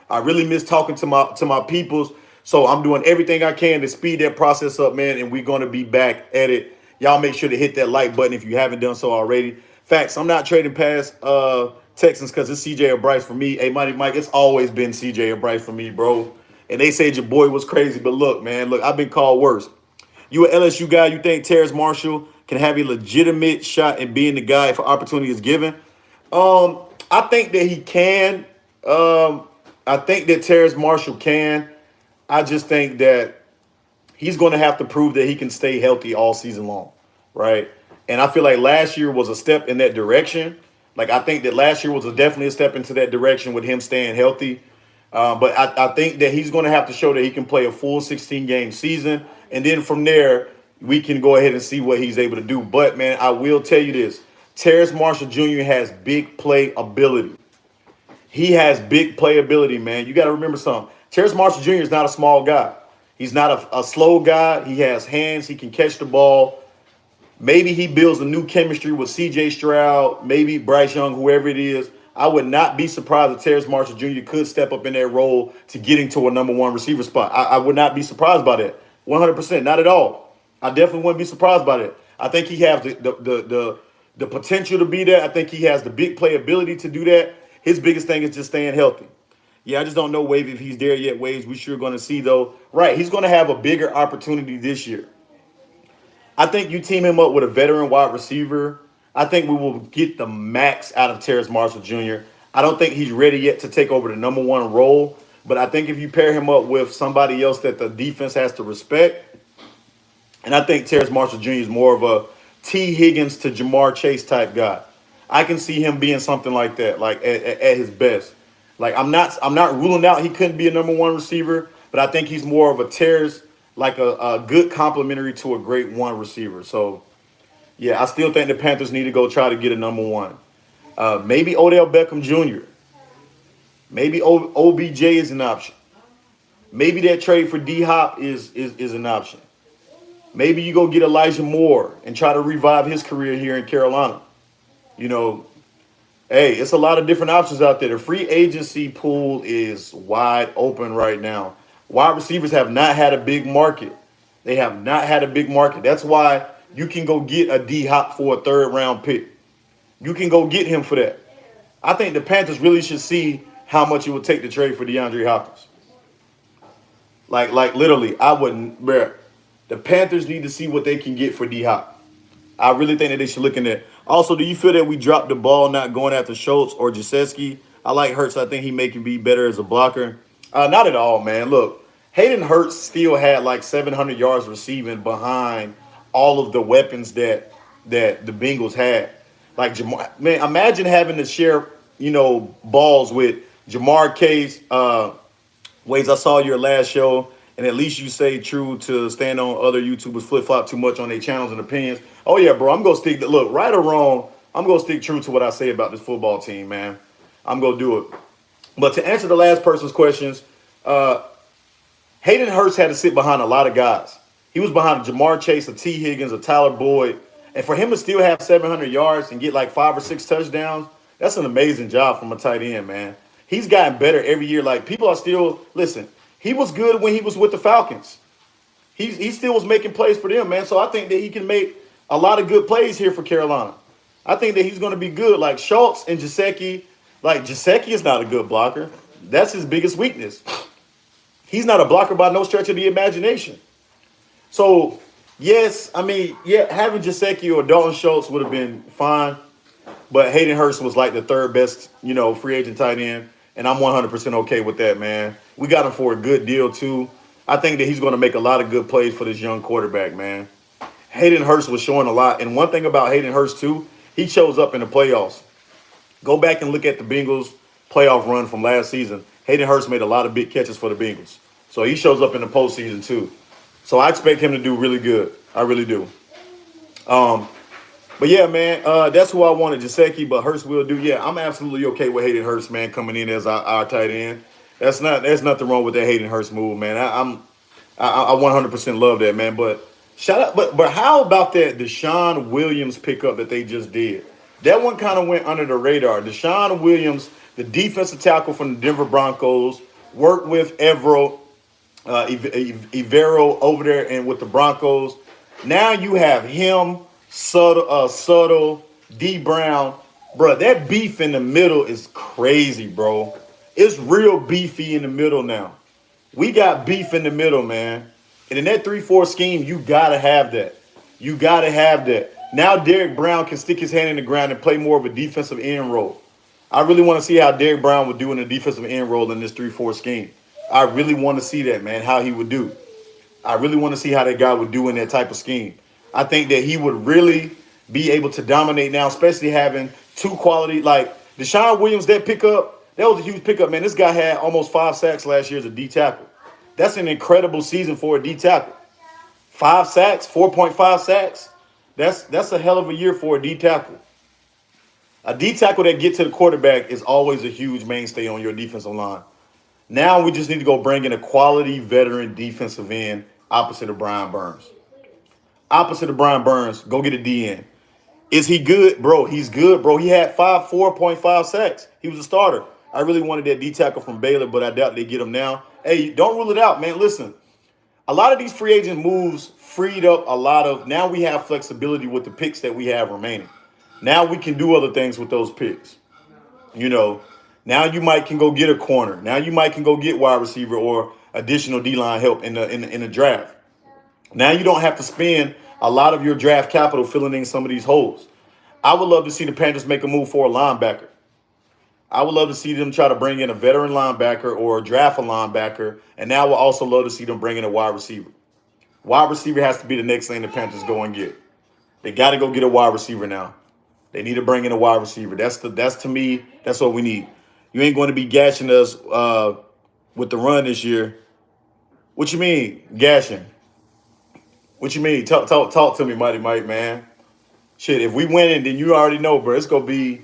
I really miss talking to my peoples. So I'm doing everything I can to speed that process up, man. And we're going to be back at it. Y'all make sure to hit that like button if you haven't done so already. Facts, I'm not trading past Texans because it's CJ or Bryce for me. Hey, Mighty Mike, it's always been CJ or Bryce for me, bro. And they said your boy was crazy. But look, man, look, I've been called worse. You an LSU guy, you think Terrace Marshall can have a legitimate shot at being the guy if an opportunity is given? I think that he can. I think that Terrace Marshall can. I just think that he's going to have to prove that he can stay healthy all season long, right? And I feel like last year was a step in that direction. Like, I think that last year was definitely a step into that direction with him staying healthy. But I think that he's going to have to show that he can play a full 16-game season. And then from there, we can go ahead and see what he's able to do. But, man, I will tell you this. Terrace Marshall Jr. has big play ability. He has big playability, man. You got to remember something. Terrace Marshall Jr. is not a small guy. He's not a slow guy. He has hands. He can catch the ball. Maybe he builds a new chemistry with C.J. Stroud, maybe Bryce Young, whoever it is. I would not be surprised if Terrace Marshall Jr. could step up in that role to getting to a number one receiver spot. I would not be surprised by that. 100%, not at all. I definitely wouldn't be surprised by that. I think he has the potential to be that. I think he has the big playability to do that. His biggest thing is just staying healthy. Yeah, I just don't know, Wave, if he's there yet. Waves, we sure going to see, though. Right, he's going to have a bigger opportunity this year. I think you team him up with a veteran wide receiver. I think we will get the max out of Terrace Marshall Jr. I don't think he's ready yet to take over the number one role. But I think if you pair him up with somebody else that the defense has to respect, and I think Terrace Marshall Jr. is more of a T. Higgins to Jamar Chase type guy. I can see him being something like that, like at his best. Like I'm not ruling out he couldn't be a number one receiver, but I think he's more of a Terrace, like a good complementary to a great one receiver. So, yeah, I still think the Panthers need to go try to get a number one. Maybe Odell Beckham Jr. Maybe OBJ is an option. Maybe that trade for D-Hop is an option. Maybe you go get Elijah Moore and try to revive his career here in Carolina. You know, hey, it's a lot of different options out there. The free agency pool is wide open right now. Wide receivers have not had a big market. They have not had a big market. That's why you can go get a D-Hop for a third-round pick. You can go get him for that. I think the Panthers really should see how much it would take to trade for DeAndre Hopkins. Like literally, I wouldn't. Bruh, the Panthers need to see what they can get for D-Hop. I really think that they should look in there. Also, do you feel that we dropped the ball not going after Schultz or Jasecki? I like Hurts. I think he can be better as a blocker. Not at all, man. Look, Hayden Hurts still had like 700 yards receiving behind all of the weapons that the Bengals had. Like, man, imagine having to share, balls with Jamar Chase. Ways, I saw your last show, and at least you say true to stand on other YouTubers flip-flop too much on their channels and opinions. Oh, yeah, bro, I'm going to stick – look, right or wrong, I'm going to stick true to what I say about this football team, man. I'm going to do it. But to answer the last person's questions, Hayden Hurst had to sit behind a lot of guys. He was behind a Jamar Chase, a T. Higgins, a Tyler Boyd. And for him to still have 700 yards and get like 5 or 6 touchdowns, That's an amazing job from a tight end, man. He's gotten better every year. Like people are still listen. He was good when he was with the Falcons. He still was making plays for them, man. So I think that he can make a lot of good plays here for Carolina. I think that he's going to be good. Like Schultz and Gesicki. Like Gesicki is not a good blocker. That's his biggest weakness. He's not a blocker by no stretch of the imagination. So yes, I mean, yeah, having Gesicki or Dalton Schultz would have been fine. But Hayden Hurst was like the third best, free agent tight end. And I'm 100% okay with that, man. We got him for a good deal, too. I think that he's going to make a lot of good plays for this young quarterback, man. Hayden Hurst was showing a lot. And one thing about Hayden Hurst, too, he shows up in the playoffs. Go back and look at the Bengals playoff run from last season. Hayden Hurst made a lot of big catches for the Bengals. So he shows up in the postseason, too. So I expect him to do really good. I really do. But yeah, man, that's who I wanted, Gesicki, but Hurst will do. Yeah, I'm absolutely okay with Hayden Hurst, man, coming in as our tight end. There's nothing wrong with that Hayden Hurst move, man. I 100% love that, man. But shout out, but how about that Deshaun Williams pickup that they just did? That one kind of went under the radar. Deshaun Williams, the defensive tackle from the Denver Broncos, worked with Evero over there and with the Broncos. Now you have him. Subtle, D Brown, bro. That beef in the middle is crazy, bro. It's real beefy in the middle now. We got beef in the middle, man. And in that 3-4 scheme, you gotta have that. You gotta have that. Now Derek Brown can stick his hand in the ground and play more of a defensive end role. I really want to see how Derek Brown would do in a defensive end role in this 3-4 scheme. I really want to see that, man, how he would do. I really want to see how that guy would do in that type of scheme. I think that he would really be able to dominate now, especially having two quality, like Deshaun Williams, that pickup, that was a huge pickup, man. This guy had almost 5 sacks last year as a D tackle. That's an incredible season for a D tackle. 5 sacks, 4.5 sacks. That's a hell of a year for a D tackle. A D tackle that gets to the quarterback is always a huge mainstay on your defensive line. Now we just need to go bring in a quality veteran defensive end opposite of Brian Burns. Go get a DN. Is he good? Bro, he's good, bro. He had 4.5 sacks. He was a starter. I really wanted that D tackle from Baylor, but I doubt they get him now. Hey, don't rule it out, man. Listen, a lot of these free agent moves freed up a lot of, now we have flexibility with the picks that we have remaining. Now we can do other things with those picks. Now you might can go get a corner. Now you might can go get wide receiver or additional D-line help in the draft. Now you don't have to spend a lot of your draft capital filling in some of these holes. I would love to see the Panthers make a move for a linebacker. I would love to see them try to bring in a veteran linebacker or draft a linebacker. And now I would also love to see them bring in a wide receiver. Wide receiver has to be the next thing the Panthers go and get. They got to go get a wide receiver now. They need to bring in a wide receiver. That's to me, that's what we need. You ain't going to be gashing us with the run this year. What you mean, gashing? What you mean? Talk to me, Mighty Mike, man. Shit, if we win it, then you already know, bro. It's gonna be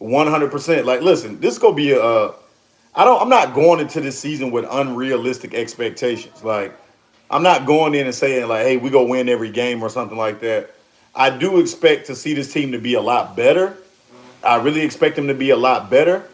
100%. Like, listen, this is gonna be I'm not going into this season with unrealistic expectations. Like, I'm not going in and saying like, hey, we go win every game or something like that. I do expect to see this team to be a lot better. I really expect them to be a lot better.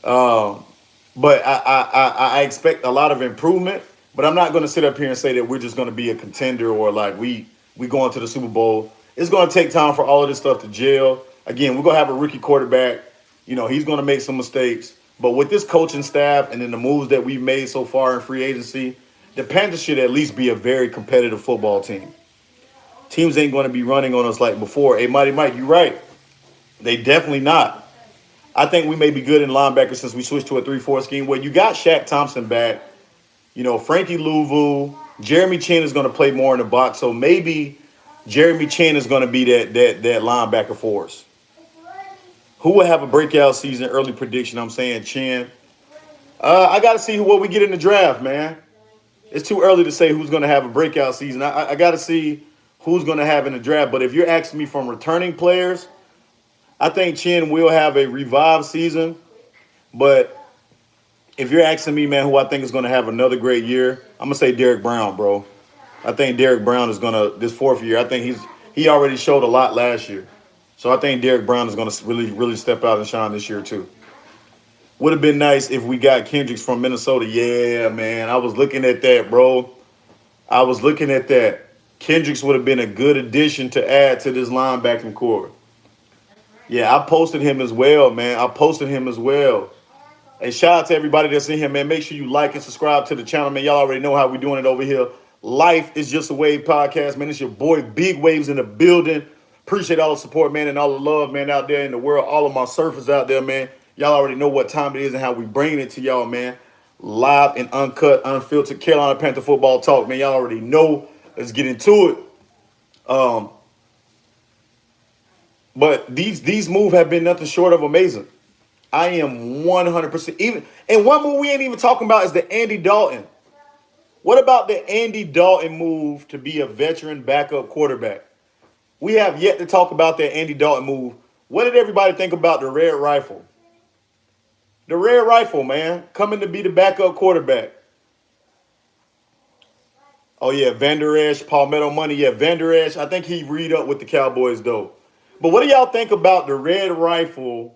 But I expect a lot of improvement. But I'm not going to sit up here and say that we're just going to be a contender or like we going to the Super Bowl. It's going to take time for all of this stuff to gel. Again, we're going to have a rookie quarterback. He's going to make some mistakes. But with this coaching staff and then the moves that we've made so far in free agency, the Panthers should at least be a very competitive football team. Teams ain't going to be running on us like before. Hey, Mighty Mike, you're right. They definitely not. I think we may be good in linebackers since we switched to a 3-4 scheme. Well, you got Shaq Thompson back. Frankie Louvu, Jeremy Chin is going to play more in the box. So maybe Jeremy Chin is going to be that linebacker for us. Who will have a breakout season? Early prediction, I'm saying Chin. I got to see what we get in the draft, man. It's too early to say who's going to have a breakout season. I got to see who's going to have in the draft. But if you're asking me from returning players, I think Chin will have a revived season. But if you're asking me, man, who I think is going to have another great year, I'm going to say Derek Brown, bro. I think Derek Brown is going to, this fourth year, I think he already showed a lot last year. So I think Derek Brown is going to really step out and shine this year too. Would have been nice if we got Kendricks from Minnesota. Yeah, man. I was looking at that, bro. I was looking at that. Kendricks would have been a good addition to add to this linebacking core. Yeah, I posted him as well, man. I posted him as well. Hey, shout out to everybody that's in here, man. Make sure you like and subscribe to the channel, man. Y'all already know how we doing it over here. Life is Just a Wave podcast, man. It's your boy Big Waves in the building. Appreciate all the support, man, and all the love, man, out there in the world. All of my surfers out there, man. Y'all already know what time it is and how we bringing it to y'all, man. Live and uncut, unfiltered Carolina Panther football talk, man. Y'all already know. Let's get into it. But these moves have been nothing short of amazing. I am 100% even. And one move we ain't even talking about is the Andy Dalton. What about the Andy Dalton move to be a veteran backup quarterback? We have yet to talk about that Andy Dalton move. What did everybody think about the Red Rifle? The Red Rifle, man, coming to be the backup quarterback. Oh, yeah, Van Der Esch, Palmetto Money. Yeah, Van Der Esch, I think he read up with the Cowboys, though. But what do y'all think about the Red Rifle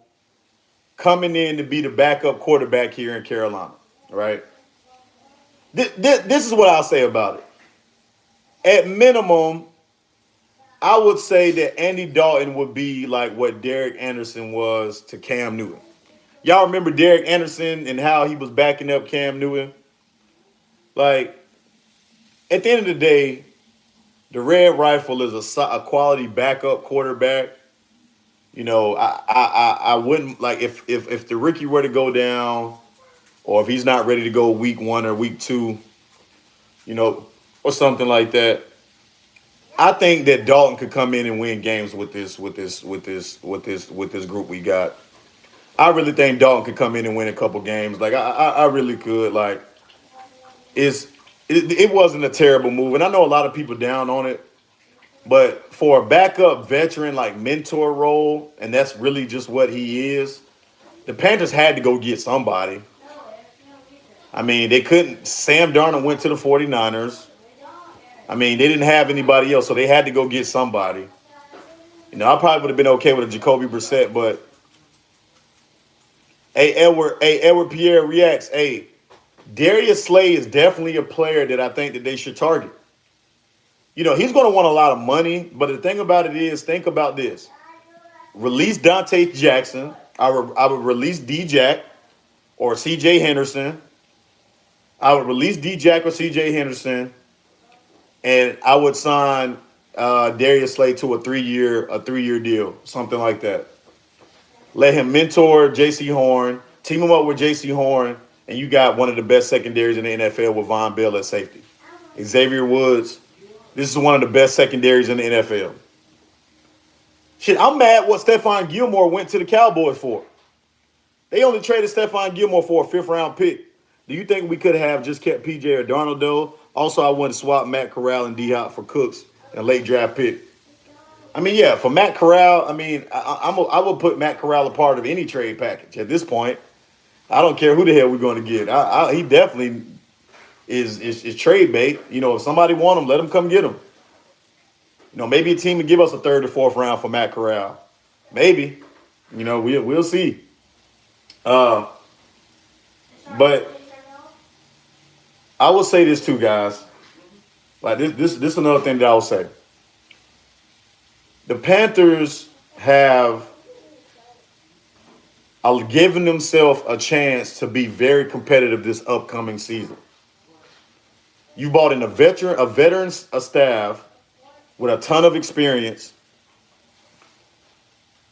coming in to be the backup quarterback here in Carolina, right? This is what I'll say about it. At minimum, I would say that Andy Dalton would be like what Derek Anderson was to Cam Newton. Y'all remember Derek Anderson and how he was backing up Cam Newton? Like, at the end of the day, the Red Rifle is a quality backup quarterback. You know, I wouldn't, like, if the rookie were to go down, or if he's not ready to go week 1 or week 2, you know, or something like that, I think that Dalton could come in and win games with this group we got. I really think Dalton could come in and win a couple games. Like I really could. Like it wasn't a terrible move, and I know a lot of people down on it, but for a backup veteran like mentor role, and that's really just what he is. The Panthers had to go get somebody. I mean, they couldn't. Sam Darnold went to the 49ers. I mean, they didn't have anybody else, so they had to go get somebody. You know, I probably would have been okay with a Jacoby Brissett, but Edward Pierre reacts. Hey, Darius Slay is definitely a player that I think that they should target. You know, he's going to want a lot of money, but the thing about it is, think about this. Release Dante Jackson. I would release D-Jack or C.J. Henderson. I would release D-Jack or C.J. Henderson, and I would sign Darius Slay to a three-year deal, something like that. Let him mentor J.C. Horn, team him up with J.C. Horn, and you got one of the best secondaries in the NFL with Von Bell at safety. Xavier Woods, this is one of the best secondaries in the NFL. Shit, I'm mad what Stephon Gilmore went to the Cowboys for. They only traded Stephon Gilmore for a 5th-round pick. Do you think we could have just kept P.J. or Darnold, though? Also, I wouldn't swap Matt Corral and D-Hop for Cooks, a late draft pick. I mean, yeah, for Matt Corral, I mean, I would put Matt Corral a part of any trade package at this point. I don't care who the hell we're going to get. He definitely is trade bait. You know, if somebody want him, let him come get him. You know, maybe a team would give us a 3rd or 4th round for Matt Corral. Maybe. You know, we'll see. But I will say this too, guys. Like this is another thing that I will say. The Panthers have given themselves a chance to be very competitive this upcoming season. You brought in a veteran staff with a ton of experience.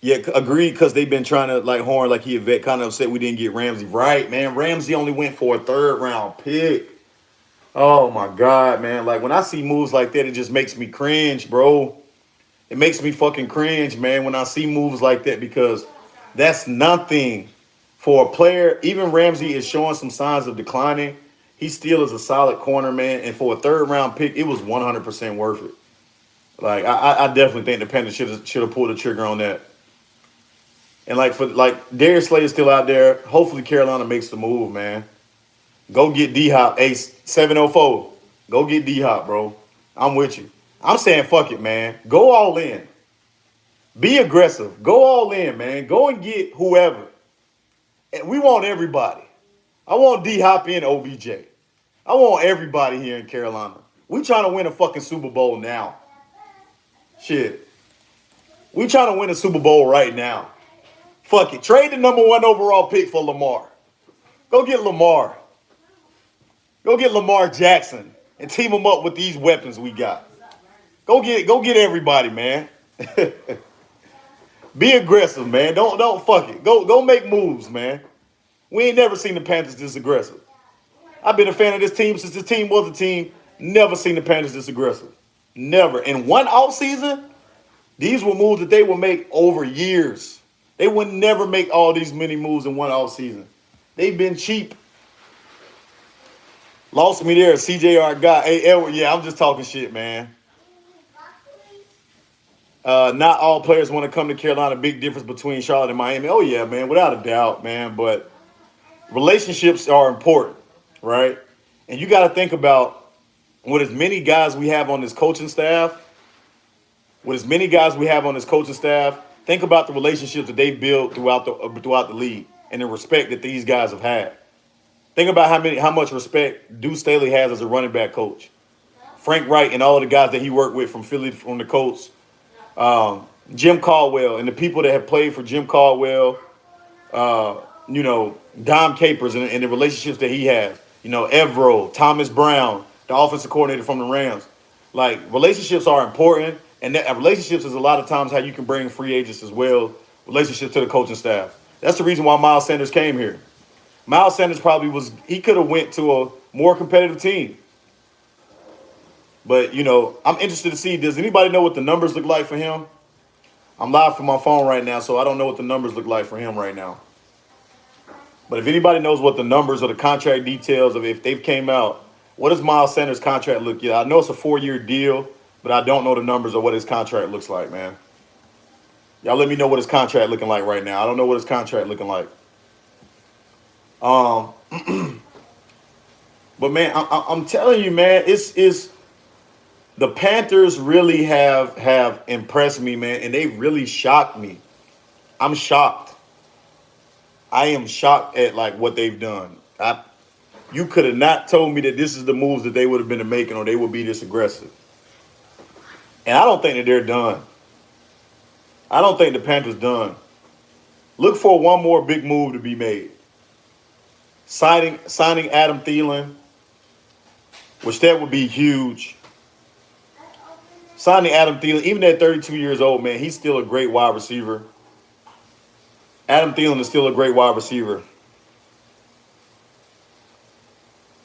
Yeah, agreed, because they've been trying to, like, Horn, like he a vet, kind of upset we didn't get Ramsey. Right, man. Ramsey only went for a 3rd-round pick. Oh, my God, man. Like, when I see moves like that, it just makes me cringe, bro. It makes me fucking cringe, man, when I see moves like that, because that's nothing for a player. Even Ramsey is showing some signs of declining. He still is a solid corner, man. And for a 3rd-round pick, it was 100% worth it. Like, I definitely think the Panthers should have pulled the trigger on that. And Darius Slay is still out there. Hopefully Carolina makes the move, man. Go get D-Hop, Ace 704. Go get D-Hop, bro. I'm with you. I'm saying fuck it, man. Go all in. Be aggressive. Go all in, man. Go and get whoever. And we want everybody. I want D Hop and OBJ. I want everybody here in Carolina. We trying to win a fucking Super Bowl now. Shit. We trying to win a Super Bowl right now. Fuck it. Trade the #1 overall pick for Lamar. Go get Lamar. Go get Lamar Jackson and team him up with these weapons we got. Go get everybody, man. Be aggressive, man. Don't fuck it. Go make moves, man. We ain't never seen the Panthers this aggressive. I've been a fan of this team since the team was a team. Never seen the Panthers this aggressive. Never. In one offseason, these were moves that they would make over years. They would never make all these many moves in one offseason. They've been cheap. Lost me there, CJR guy. Hey, Edward, yeah, I'm just talking shit, man. Not all players want to come to Carolina. Big difference between Charlotte and Miami. Oh, yeah, man, without a doubt, man. But relationships are important, right? And you got to think about with as many guys we have on this coaching staff, think about the relationships that they've built throughout the league and the respect that these guys have had. Think about how much respect Deuce Staley has as a running back coach. Frank Wright and all of the guys that he worked with from Philly, from the Colts. Jim Caldwell and the people that have played for Jim Caldwell, Dom Capers and the relationships that he has. Evero, Thomas Brown, the offensive coordinator from the Rams. Like, relationships are important, and relationships is a lot of times how you can bring free agents as well, relationships to the coaching staff. That's the reason why Miles Sanders came here. Miles Sanders he could have went to a more competitive team. But, I'm interested to see, does anybody know what the numbers look like for him? I'm live from my phone right now, so I don't know what the numbers look like for him right now. But if anybody knows what the numbers or the contract details of if they've came out, what does Miles Sanders' contract look like? I know it's a 4-year deal, but I don't know the numbers or what his contract looks like, man. Y'all let me know what his contract looking like right now. I don't know what his contract looking like. But man, I'm telling you, man, it's the Panthers really have impressed me, man, and they really shocked me. I'm shocked. I am shocked at like what they've done. You could have not told me that this is the moves that they would have been making or they would be this aggressive. And I don't think that they're done. I don't think the Panthers done. Look for one more big move to be made. Signing Adam Thielen, which that would be huge. Signing Adam Thielen, even at 32 years old, man, he's still a great wide receiver. Adam Thielen is still a great wide receiver.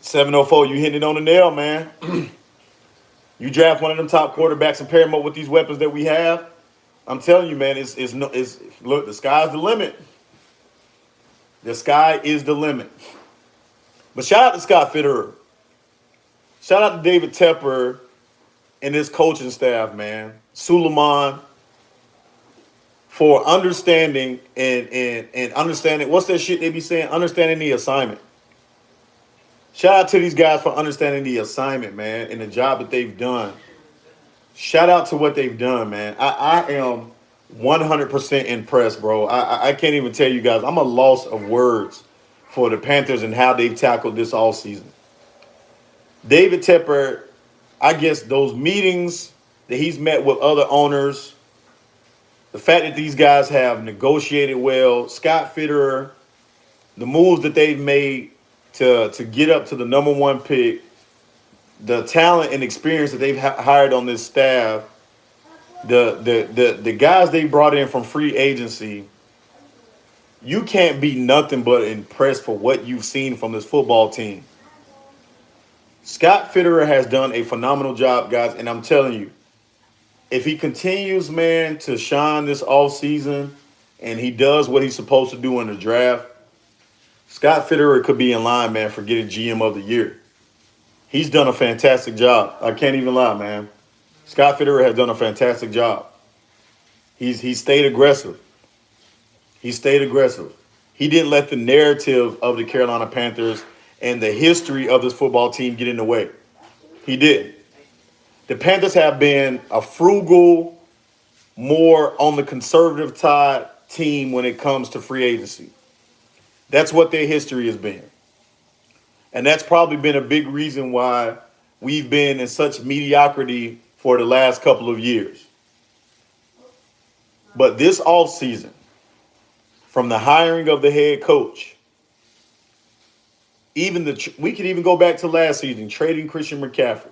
704, you hitting it on the nail, man. You draft one of them top quarterbacks and pair him up with these weapons that we have. I'm telling you, man, look, the sky's the limit. The sky is the limit. But shout out to Scott Fitterer. Shout out to David Tepper and his coaching staff, man. Suleiman, for understanding and understanding, what's that shit they be saying? Understanding the assignment. Shout out to these guys for understanding the assignment, man, and the job that they've done. Shout out to what they've done, man. I am 100% impressed, bro. I can't even tell you guys. I'm a loss of words for the Panthers and how they've tackled this all season. David Tepper, I guess those meetings that he's met with other owners, the fact that these guys have negotiated well, Scott Fitterer, the moves that they've made to get up to the #1 pick, the talent and experience that they've hired on this staff, the guys they brought in from free agency, you can't be nothing but impressed for what you've seen from this football team. Scott Fitterer has done a phenomenal job, guys, and I'm telling you, if he continues, man, to shine this offseason and he does what he's supposed to do in the draft, Scott Fitterer could be in line, man, for getting GM of the year. He's done a fantastic job. I can't even lie, man. Scott Fitterer has done a fantastic job. He's stayed aggressive. He stayed aggressive. He didn't let the narrative of the Carolina Panthers and the history of this football team get in the way. He did. The Panthers have been a frugal, more on the conservative side team when it comes to free agency. That's what their history has been. And that's probably been a big reason why we've been in such mediocrity for the last couple of years. But this offseason, from the hiring of the head coach, we could even go back to last season, trading Christian McCaffrey,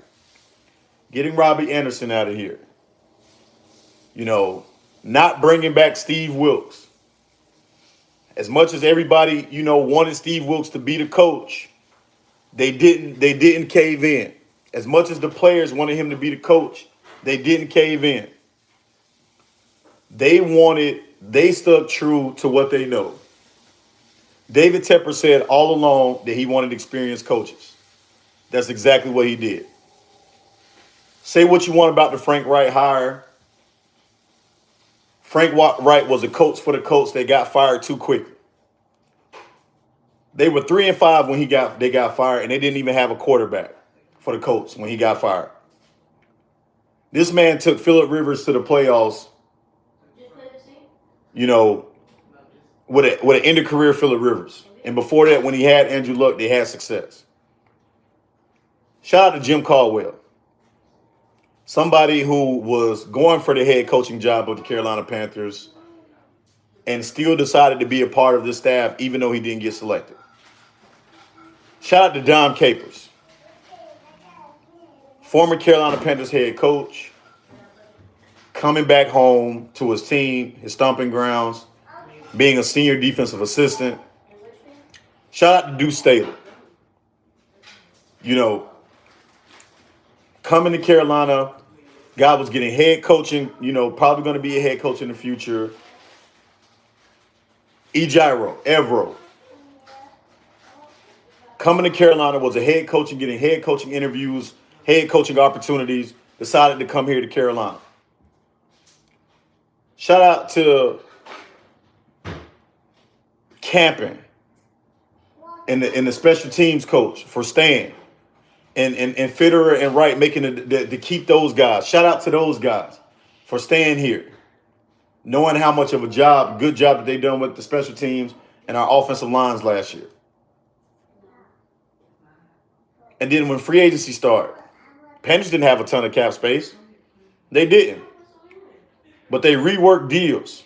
getting Robbie Anderson out of here, not bringing back Steve Wilks. As much as everybody, wanted Steve Wilks to be the coach, they didn't cave in. As much as the players wanted him to be the coach, they didn't cave in. They stuck true to what they know. David Tepper said all along that he wanted experienced coaches. That's exactly what he did. Say what you want about the Frank Wright hire. Frank Wright was a coach for the Colts. They got fired too quickly. They were 3-5 when they got fired, and they didn't even have a quarterback for the Colts when he got fired. This man took Phillip Rivers to the playoffs, with an end of career Phillip Rivers. And before that, when he had Andrew Luck, they had success. Shout out to Jim Caldwell, somebody who was going for the head coaching job of the Carolina Panthers and still decided to be a part of this staff even though he didn't get selected. Shout out to Dom Capers, former Carolina Panthers head coach, coming back home to his team, his stomping grounds, being a senior defensive assistant. Shout out to Deuce Staley. Coming to Carolina, guy was getting head coaching, probably going to be a head coach in the future. Evro. Coming to Carolina, was a head coach and getting head coaching interviews, head coaching opportunities, decided to come here to Carolina. Shout out to Camping and the special teams coach for staying, and Fitterer and Wright making to keep those guys. Shout out to those guys for staying here, knowing how much of a good job that they done with the special teams and our offensive lines last year. And then when free agency started, Panthers didn't have a ton of cap space. They didn't. But they reworked deals.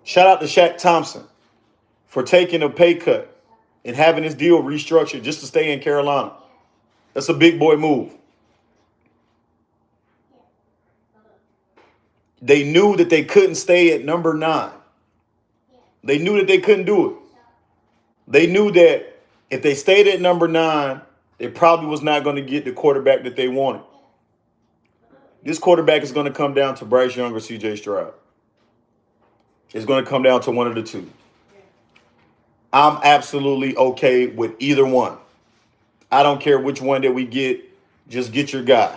Shout out to Shaq Thompson for taking a pay cut and having his deal restructured just to stay in Carolina. That's a big boy move. They knew that they couldn't stay at number 9. They knew that they couldn't do it. They knew that if they stayed at number 9, they probably was not going to get the quarterback that they wanted. This quarterback is going to come down to Bryce Young or C.J. Stroud. It's going to come down to one of the two. I'm absolutely okay with either one. I don't care which one that we get. Just get your guy.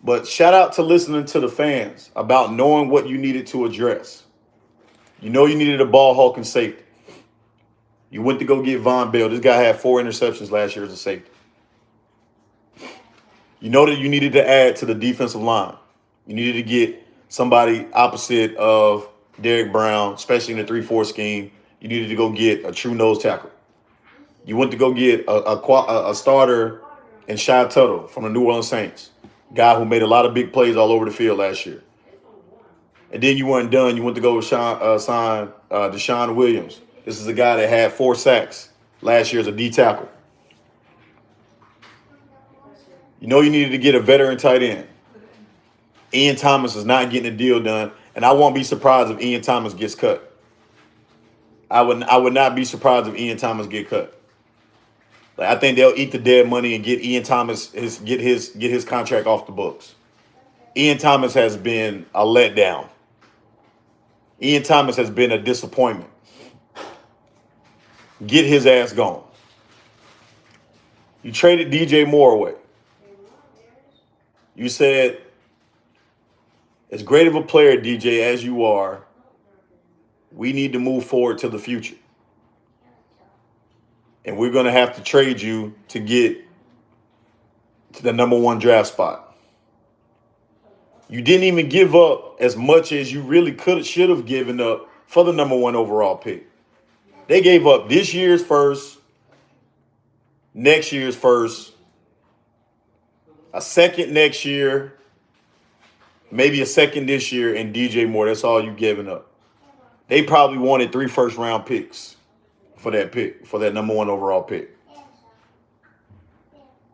But shout out to listening to the fans about knowing what you needed to address. You needed a ball hawking safety. You went to go get Von Bell. This guy had 4 interceptions last year as a safety. You know that you needed to add to the defensive line. You needed to get somebody opposite of Derrick Brown, especially in the 3-4 scheme. You needed to go get a true nose tackle. You went to go get a starter in Shy Tuttle from the New Orleans Saints, guy who made a lot of big plays all over the field last year. And then you weren't done. You went to go sign Deshaun Williams. This is a guy that had 4 sacks last year as a D tackle. You needed to get a veteran tight end. Ian Thomas is not getting a deal done, and I won't be surprised if Ian Thomas gets cut. I would not be surprised if Ian Thomas get cut. I think they'll eat the dead money and get Ian Thomas get his contract off the books. Ian Thomas has been a letdown. Ian Thomas has been a disappointment. Get his ass gone. You traded DJ Moore away. You said, as great of a player, DJ, as you are, we need to move forward to the future. And we're going to have to trade you to get to the number one draft spot. You didn't even give up as much as you really should have given up for the number one overall pick. They gave up this year's first, next year's first, a second next year, maybe a second this year, and DJ Moore. That's all you giving up. They probably wanted 3 first-round picks for that pick, for that number one overall pick.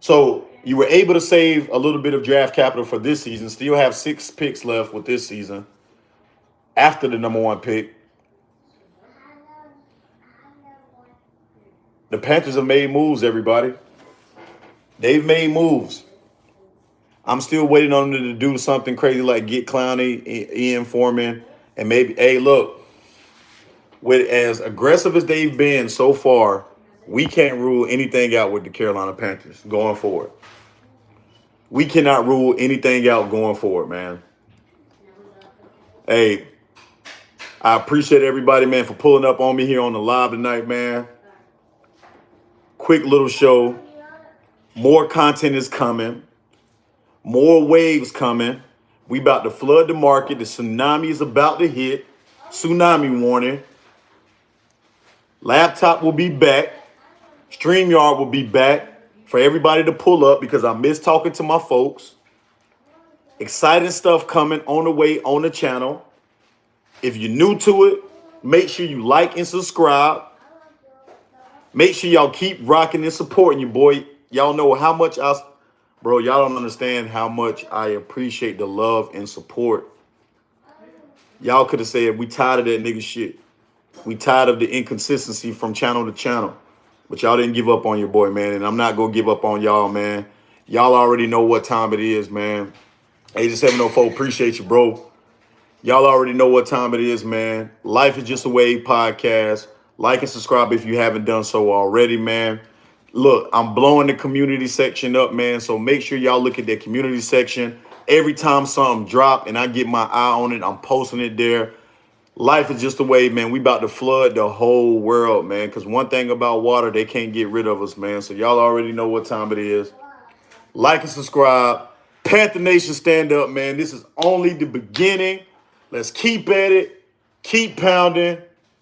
So you were able to save a little bit of draft capital for this season, still have 6 picks left with this season after the number one pick. The Panthers have made moves, everybody. They've made moves. I'm still waiting on them to do something crazy like get Clowney, Ian Foreman, and maybe, hey, look, with as aggressive as they've been so far, we can't rule anything out with the Carolina Panthers going forward. We cannot rule anything out going forward, man. Hey, I appreciate everybody, man, for pulling up on me here on the live tonight, man. Quick little show. More content is coming. More waves coming. We about to flood the market. The tsunami is about to hit. Tsunami warning. Laptop will be back. StreamYard will be back for everybody to pull up because I miss talking to my folks. Exciting stuff coming on the way on the channel. If you're new to it, make sure you like and subscribe. Make sure y'all keep rocking and supporting your boy. Y'all know how much bro, y'all don't understand how much I appreciate the love and support. Y'all could have said we tired of that nigga shit. We tired of the inconsistency from channel to channel. But y'all didn't give up on your boy, man. And I'm not going to give up on y'all, man. Y'all already know what time it is, man. 8704, appreciate you, bro. Y'all already know what time it is, man. Life is Just a Wave podcast. Like and subscribe if you haven't done so already, man. Look, I'm blowing the community section up, man. So make sure y'all look at that community section. Every time something drop and I get my eye on it, I'm posting it there. Life is just a wave, man. We about to flood the whole world, man. Because one thing about water, they can't get rid of us, man. So y'all already know what time it is. Like and subscribe. Panther Nation, stand up, man. This is only the beginning. Let's keep at it. Keep pounding.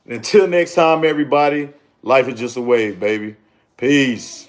And until next time, everybody, life is just a wave, baby. Peace.